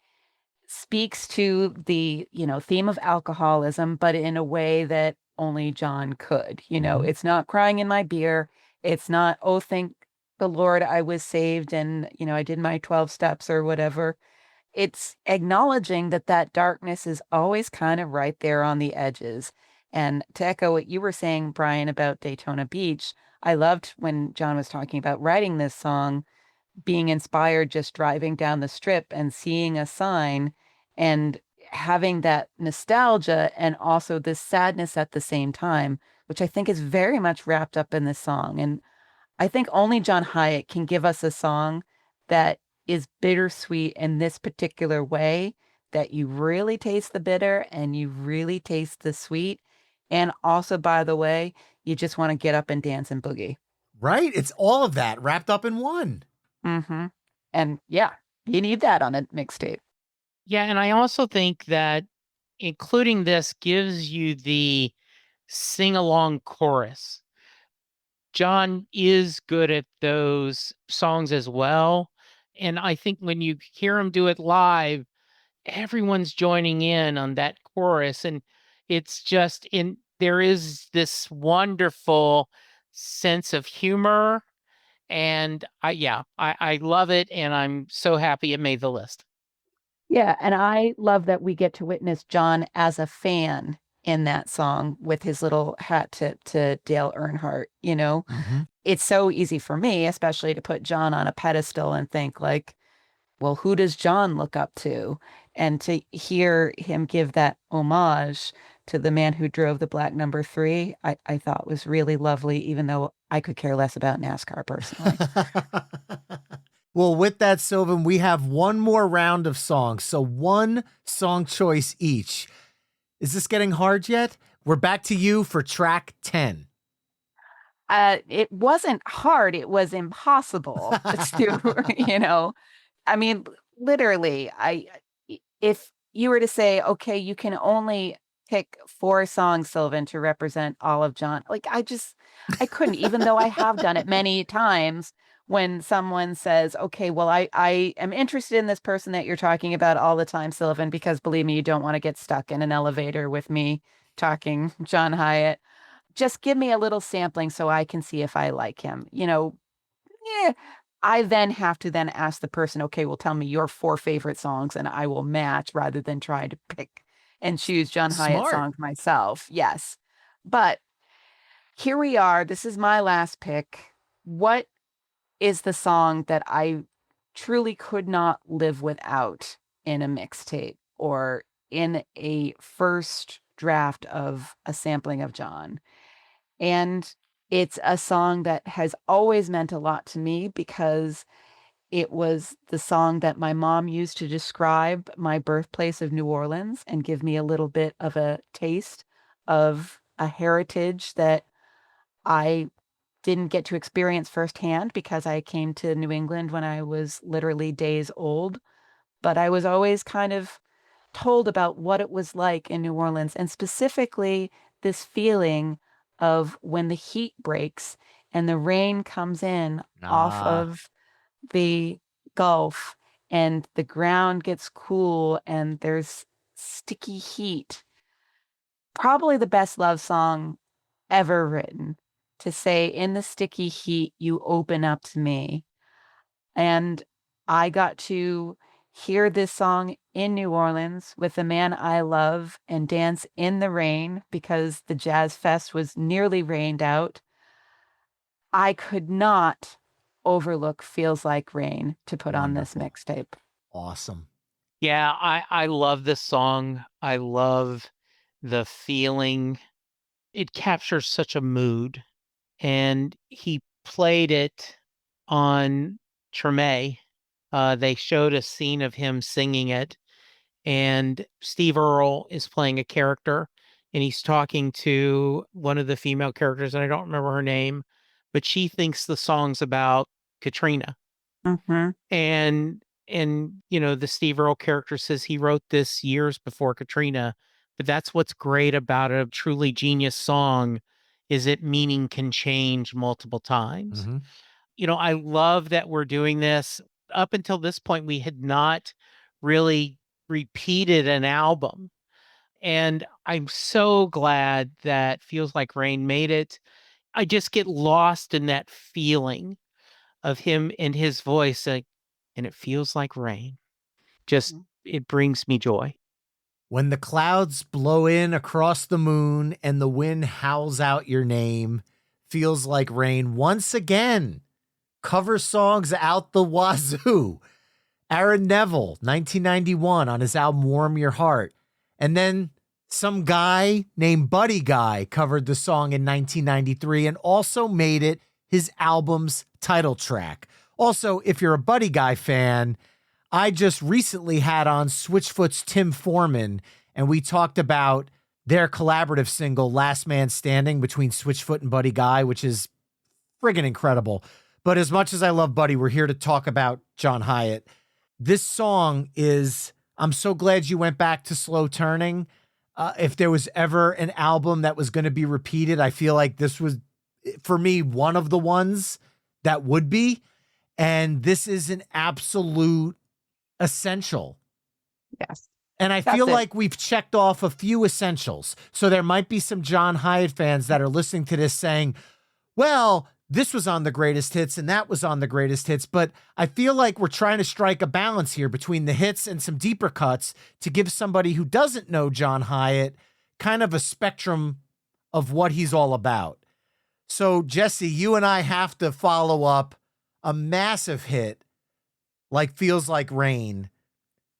speaks to the, theme of alcoholism, but in a way that only John could. It's not crying in my beer. It's not, oh, thank the Lord I was saved and, I did my 12 steps or whatever. It's acknowledging that darkness is always kind of right there on the edges. And to echo what you were saying, Brian, about Daytona Beach, I loved when John was talking about writing this song, being inspired just driving down the strip and seeing a sign and having that nostalgia and also this sadness at the same time, which I think is very much wrapped up in this song. And I think only John Hiatt can give us a song that is bittersweet in this particular way, that you really taste the bitter and you really taste the sweet. And also, by the way, you just want to get up and dance and boogie. Right? It's all of that wrapped up in one. Mm-hmm. And yeah, you need that on a mixtape. Yeah, and I also think that including this gives you the sing-along chorus. John is good at those songs as well. And I think when you hear him do it live, everyone's joining in on that chorus. And it's just there is this wonderful sense of humor. And I love it. And I'm so happy it made the list. Yeah, and I love that we get to witness John as a fan in that song with his little hat tip to Dale Earnhardt, It's so easy for me, especially to put John on a pedestal and think like, well, who does John look up to? And to hear him give that homage to the man who drove the black number 3, I thought was really lovely, even though I could care less about NASCAR personally. Well, with that, Sylvan, we have one more round of songs. So one song choice each. Is this getting hard yet? We're back to you for track 10. It wasn't hard. It was impossible to, I mean, literally, if you were to say, okay, you can only pick 4 songs, Sylvan, to represent all of John, like, I couldn't, even though I have done it many times when someone says, okay, well, I am interested in this person that you're talking about all the time, Sylvan, because believe me, you don't want to get stuck in an elevator with me talking John Hiatt. Just give me a little sampling so I can see if I like him. Yeah. I then have to then ask the person, okay, well, tell me your 4 favorite songs and I will match rather than try to pick and choose John Hiatt Smart. songs myself. Yes. But here we are. This is my last pick. What is the song that I truly could not live without in a mixtape or in a first draft of a sampling of John? And it's a song that has always meant a lot to me because it was the song that my mom used to describe my birthplace of New Orleans and give me a little bit of a taste of a heritage that I didn't get to experience firsthand because I came to New England when I was literally days old. But I was always kind of told about what it was like in New Orleans, and specifically this feeling of when the heat breaks and the rain comes in off Ah, of the Gulf and the ground gets cool and there's sticky heat. Probably the best love song ever written, to say, in the sticky heat, you open up to me. And I got to hear this song in New Orleans with the man I love and dance in the rain because the Jazz Fest was nearly rained out. I could not overlook Feels Like Rain to put on this wonderful. mixtape. Awesome. Yeah, I love this song. I love the feeling. It captures such a mood. And he played it on Treme. They showed a scene of him singing it, and Steve Earle is playing a character, and he's talking to one of the female characters, and I don't remember her name, but she thinks the song's about Katrina. Mm-hmm. And the Steve Earle character says he wrote this years before Katrina, but that's what's great about a truly genius song is it meaning can change multiple times. Hmm. I love that we're doing this. Up until this point, we had not really repeated an album. And I'm so glad that Feels Like Rain made it. I just get lost in that feeling of him and his voice, and it feels like rain. Just, it brings me joy. When the clouds blow in across the moon and the wind howls out your name, feels like rain once again. Cover songs out the wazoo. Aaron Neville, 1991, on his album Warm Your Heart. And then some guy named Buddy Guy covered the song in 1993 and also made it his album's title track. Also, if you're a Buddy Guy fan, I just recently had on Switchfoot's Tim Foreman, and we talked about their collaborative single, Last Man Standing, between Switchfoot and Buddy Guy, which is friggin' incredible. But as much as I love Buddy, we're here to talk about John Hiatt. This song is, I'm so glad you went back to Slow Turning. If there was ever an album that was going to be repeated, I feel like this was, for me, one of the ones that would be. And this is an absolute essential. Yes. And I That's feel it. like we've checked off a few essentials. So there might be some John Hiatt fans that are listening to this saying, well, this was on the greatest hits and that was on the greatest hits. But I feel like we're trying to strike a balance here between the hits and some deeper cuts to give somebody who doesn't know John Hiatt kind of a spectrum of what he's all about. So, Jesse, you and I have to follow up a massive hit like Feels Like Rain.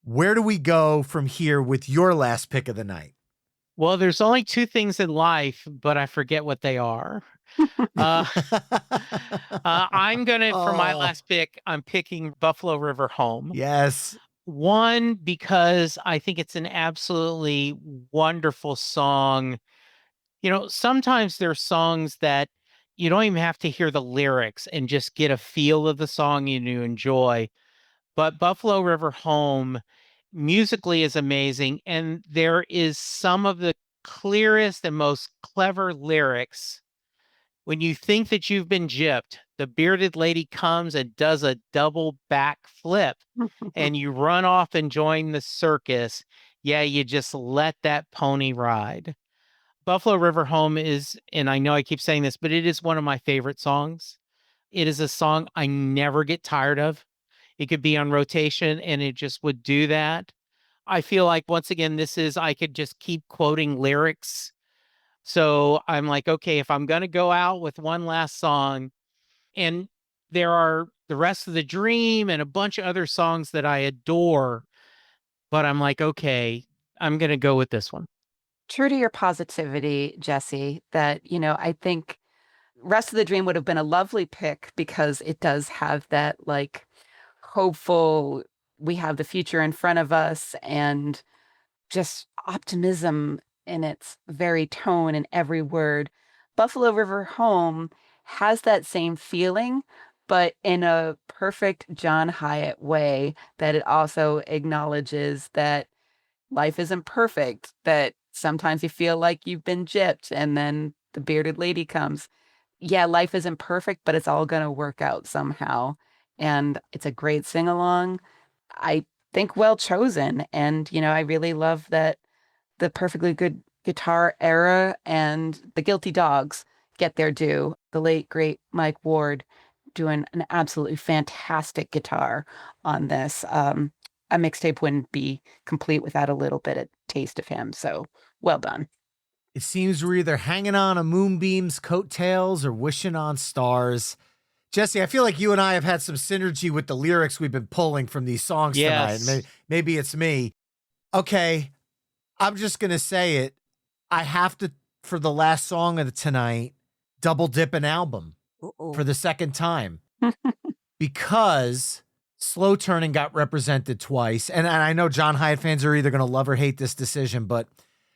Where do we go from here with your last pick of the night? Well, there's only 2 things in life, but I forget what they are. Uh, I'm going to, for my Oh, last pick, I'm picking Buffalo River Home. yes. One, because I think it's an absolutely wonderful song. Sometimes there's songs that you don't even have to hear the lyrics and just get a feel of the song and you enjoy. But Buffalo River Home, musically is amazing. And there is some of the clearest and most clever lyrics. When you think that you've been gypped, the bearded lady comes and does a double back flip, and you run off and join the circus. Yeah, you just let that pony ride. Buffalo River Home is, and I know I keep saying this, but it is one of my favorite songs. It is a song I never get tired of. It could be on rotation and it just would do that. I feel like, once again, I could just keep quoting lyrics. So I'm like, okay, if I'm going to go out with one last song, and there are the rest of the Dream and a bunch of other songs that I adore, but I'm like, okay, I'm going to go with this one. True to your positivity, Jesse, that, I think Rest of the Dream would have been a lovely pick because it does have that like hopeful, we have the future in front of us, and just optimism in its very tone and every word. Buffalo River Home has that same feeling, but in a perfect John Hiatt way, that it also acknowledges that life isn't perfect, that sometimes you feel like you've been gypped and then the bearded lady comes. Yeah, life isn't perfect, but it's all going to work out somehow. And it's a great sing along. I think well chosen. And, I really love that the Perfectly Good Guitar era and the Guilty Dogs get their due. The late, great Mike Ward doing an absolutely fantastic guitar on this. A mixtape wouldn't be complete without a little bit of taste of him. So well done. It seems we're either hanging on a moonbeam's coattails or wishing on stars. Jesse, I feel like you and I have had some synergy with the lyrics we've been pulling from these songs tonight. Maybe it's me. Okay, I'm just going to say it. I have to, for the last song of tonight, double dip an album for the second time because Slow Turning got represented twice. And I know John Hiatt fans are either going to love or hate this decision, but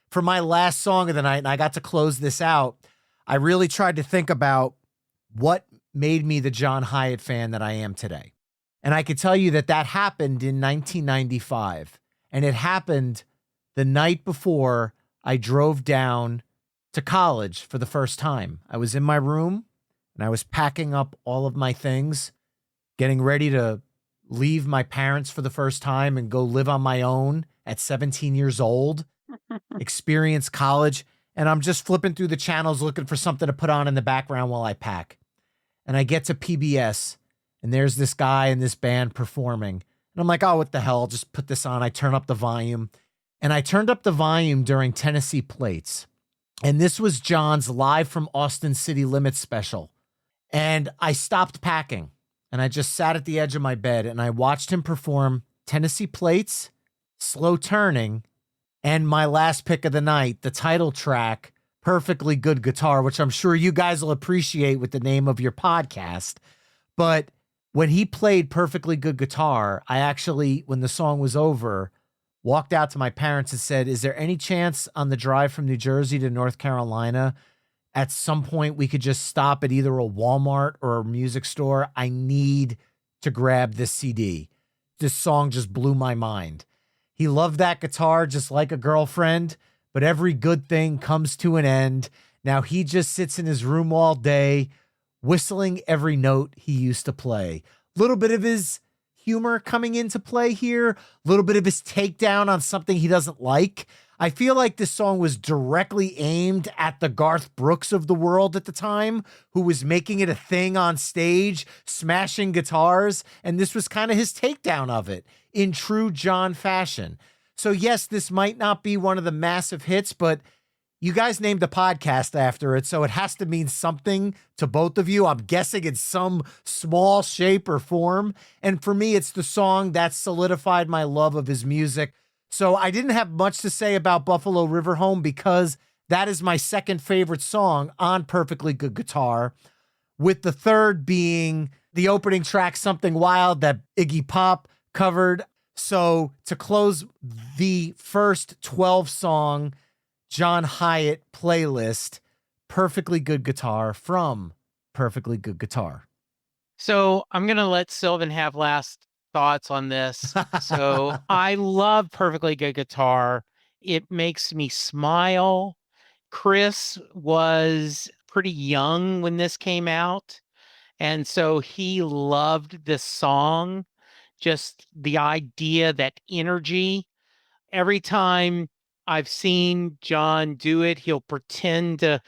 for my last song of the night, and I got to close this out, I really tried to think about what made me the John Hiatt fan that I am today. And I could tell you that happened in 1995. And it happened the night before I drove down to college for the first time. I was in my room and I was packing up all of my things, getting ready to leave my parents for the first time and go live on my own at 17 years old, experience college. And I'm just flipping through the channels looking for something to put on in the background while I pack. And I get to PBS and there's this guy and this band performing. And I'm like, oh, what the hell? I'll just put this on. I turn up the volume. And I turned up the volume during Tennessee Plates. And this was John's Live from Austin City Limits special. And I stopped packing. And I just sat at the edge of my bed and I watched him perform Tennessee Plates, Slow Turning, and my last pick of the night, the title track, Perfectly Good Guitar, which I'm sure you guys will appreciate with the name of your podcast. But when he played Perfectly Good Guitar, I actually, when the song was over, walked out to my parents and said, is there any chance on the drive from New Jersey to North Carolina, at some point we could just stop at either a Walmart or a music store? I need to grab this CD. This song just blew my mind. He loved that guitar just like a girlfriend, but every good thing comes to an end. Now he just sits in his room all day, whistling every note he used to play. A little bit of his humor coming into play here, a little bit of his takedown on something he doesn't like. I feel like this song was directly aimed at the Garth Brooks of the world at the time, who was making it a thing on stage, smashing guitars, and this was kind of his takedown of it in true John fashion. So yes, this might not be one of the massive hits, but you guys named the podcast after it, so it has to mean something to both of you. I'm guessing in some small shape or form. And for me, it's the song that solidified my love of his music. So I didn't have much to say about Buffalo River Home because that is my second favorite song on Perfectly Good Guitar, with the third being the opening track, Something Wild, that Iggy Pop covered. So to close the first 12-song John Hiatt playlist, Perfectly Good Guitar from Perfectly Good Guitar. So I'm going to let Sylvan have last thoughts on this. So I love Perfectly Good Guitar. It makes me smile. Chris was pretty young when this came out, and so he loved this song. Just the idea, that energy. Every time I've seen John do it, he'll pretend to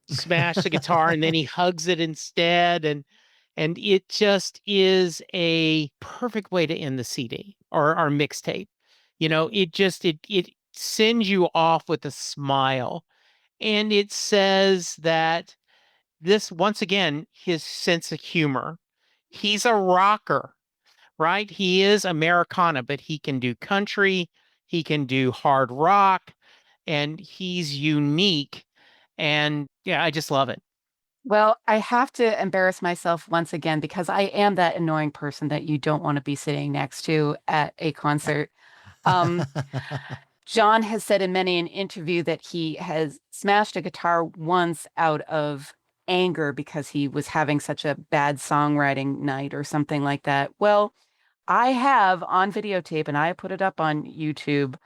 smash the guitar and then he hugs it instead. And it just is a perfect way to end the CD or our mixtape. It sends you off with a smile. And it says that this, once again, his sense of humor. He's a rocker, right? He is Americana, but he can do country, he can do hard rock, and he's unique. And yeah, I just love it. Well, I have to embarrass myself once again because I am that annoying person that you don't want to be sitting next to at a concert. Um, John has said in many an interview that he has smashed a guitar once out of anger because he was having such a bad songwriting night or something like that. Well, I have on videotape, and I put it up on YouTube,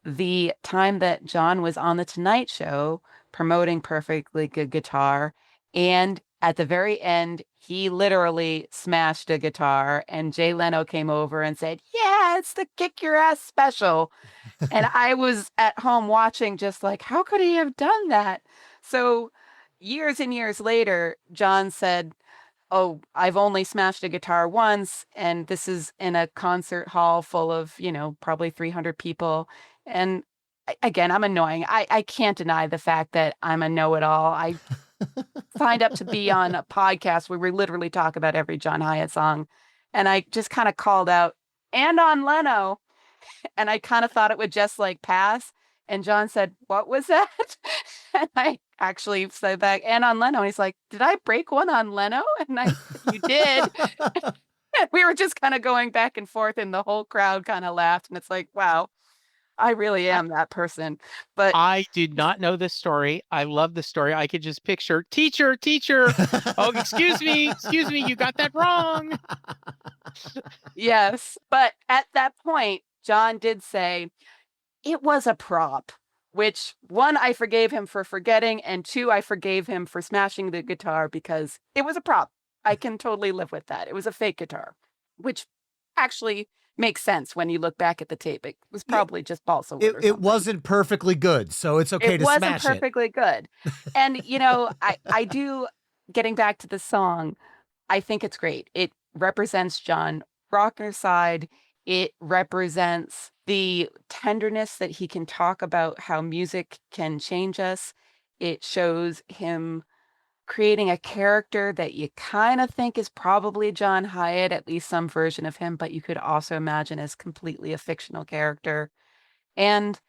the time that John was on The Tonight Show promoting Perfectly Good Guitar. And at the very end, he literally smashed a guitar, and Jay Leno came over and said, "Yeah, it's the Kick Your Ass special." And I was at home watching, just like, how could he have done that? So years and years later, John said, "Oh, I've only smashed a guitar once, and this is in a concert hall full of, probably 300 people." And again, I'm annoying. I can't deny the fact that I'm a know-it-all. I signed up to be on a podcast where we literally talk about every John Hiatt song. And I just kind of called out, "And on Leno." And I kind of thought it would just like pass. And John said, "What was that?" And I actually said back, "And on Leno." And he's like, "Did I break one on Leno?" And I said, "You did." And we were just kind of going back and forth, and the whole crowd kind of laughed. And it's like, wow, I really am that person. But I did not know this story. I love the story. I could just picture, teacher, "Oh, excuse me, you got that wrong." yes, but at that point, John did say it was a prop, which one, I forgave him for forgetting, and two, I forgave him for smashing the guitar because it was a prop. I can totally live with that. It was a fake guitar, which actually makes sense when you look back at the tape. It was probably just balsa wood or something. It wasn't perfectly good, so it's okay to smash it. It wasn't perfectly good. And, I do, getting back to the song, I think it's great. It represents John Rocker's side. It represents the tenderness that he can talk about how music can change us. It shows him creating a character that you kind of think is probably John Hiatt, at least some version of him, but you could also imagine as completely a fictional character. And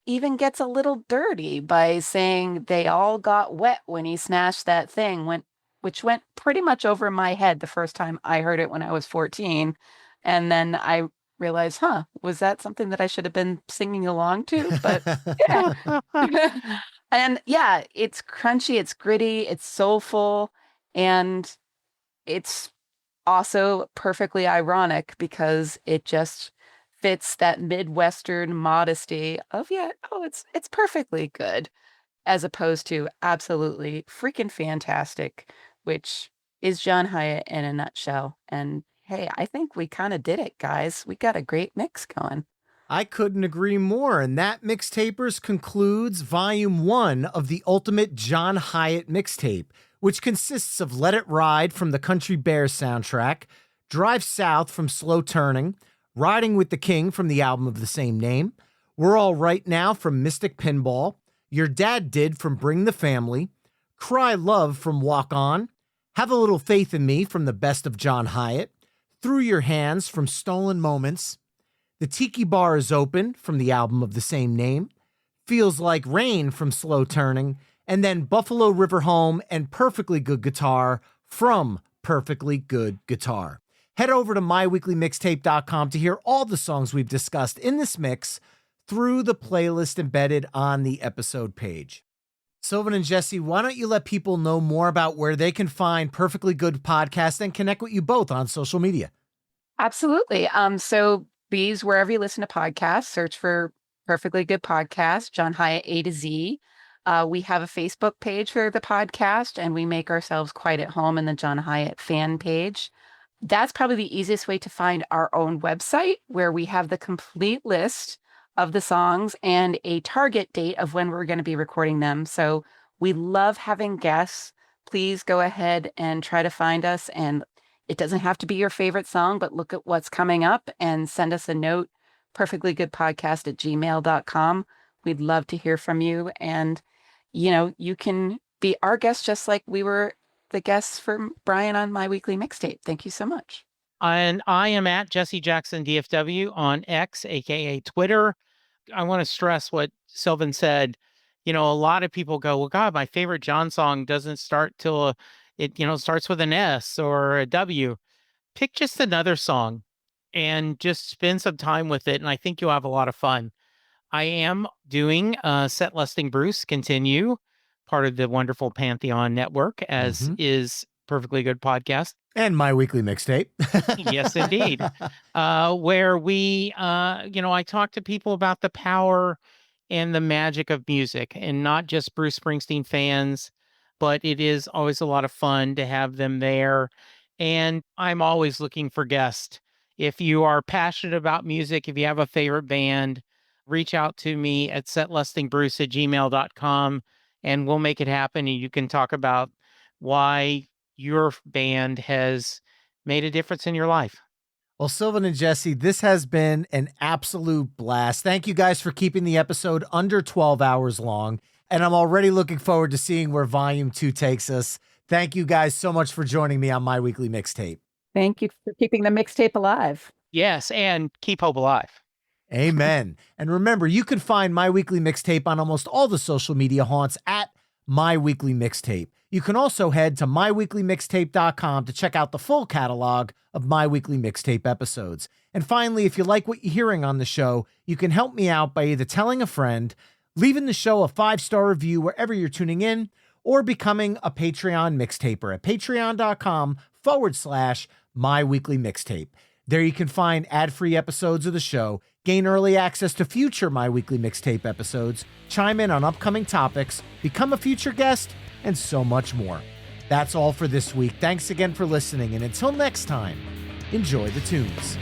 even gets a little dirty by saying they all got wet when he smashed that thing, which went pretty much over my head the first time I heard it when I was 14. And then I realized, was that something that I should have been singing along to? But yeah. And yeah, it's crunchy, it's gritty, it's soulful, and it's also perfectly ironic because it just fits that Midwestern modesty of, it's perfectly good, as opposed to absolutely freaking fantastic, which is John Hiatt in a nutshell. And hey, I think we kind of did it, guys. We got a great mix going. I couldn't agree more. And that Mixtapers concludes volume 1 of the ultimate John Hiatt mixtape, which consists of Let It Ride from the Country Bears soundtrack, Drive South from Slow Turning, Riding with the King from the album of the same name, We're All Right Now from Mystic Pinball, Your Dad Did from Bring the Family, Cry Love from Walk On, Have a Little Faith in Me from the Best of John Hiatt, Through Your Hands from Stolen Moments, The Tiki Bar is Open from the album of the same name, Feels Like Rain from Slow Turning, and then Buffalo River Home and Perfectly Good Guitar from Perfectly Good Guitar. Head over to myweeklymixtape.com to hear all the songs we've discussed in this mix through the playlist embedded on the episode page. Sylvan and Jesse, why don't you let people know more about where they can find Perfectly Good Podcast and connect with you both on social media? Absolutely. So please, wherever you listen to podcasts, search for Perfectly Good Podcast, John Hiatt A to Z. We have a Facebook page for the podcast, and we make ourselves quite at home in the John Hiatt fan page. That's probably the easiest way to find our own website, where we have the complete list of the songs and a target date of when we're going to be recording them. So we love having guests. Please go ahead and try to find us. And it doesn't have to be your favorite song, but look at what's coming up and send us a note, perfectlygoodpodcast@gmail.com. We'd love to hear from you. And, you can be our guest just like we were the guests for Brian on My Weekly Mixtape. Thank you so much. And I am at Jesse Jackson DFW on X, aka Twitter. I want to stress what Sylvan said. A lot of people go, well, God, my favorite John song doesn't start till it, starts with an S or a W. Pick just another song and just spend some time with it. And I think you'll have a lot of fun. I am doing Set Listing Bruce Continue, part of the wonderful Pantheon Network, as is Perfectly Good Podcast. And My Weekly Mixtape. Yes, indeed. Where we, I talk to people about the power and the magic of music, and not just Bruce Springsteen fans, but it is always a lot of fun to have them there. And I'm always looking for guests. If you are passionate about music, if you have a favorite band, reach out to me at setlistingbruce@gmail.com, and we'll make it happen. And you can talk about why your band has made a difference in your life. Well, Sylvan and Jesse, this has been an absolute blast. Thank you guys for keeping the episode under 12 hours long. And I'm already looking forward to seeing where Volume 2 takes us. Thank you guys so much for joining me on My Weekly Mixtape. Thank you for keeping the mixtape alive. Yes, and keep hope alive. Amen. And remember, you can find My Weekly Mixtape on almost all the social media haunts at My Weekly Mixtape. You can also head to myweeklymixtape.com to check out the full catalog of My Weekly Mixtape episodes. And finally, if you like what you're hearing on the show, you can help me out by either telling a friend, leaving the show a 5-star review wherever you're tuning in, or becoming a Patreon mixtaper at patreon.com/My Weekly Mixtape. There you can find ad-free episodes of the show, gain early access to future My Weekly Mixtape episodes, chime in on upcoming topics, become a future guest, and so much more. That's all for this week. Thanks again for listening, and until next time, enjoy the tunes.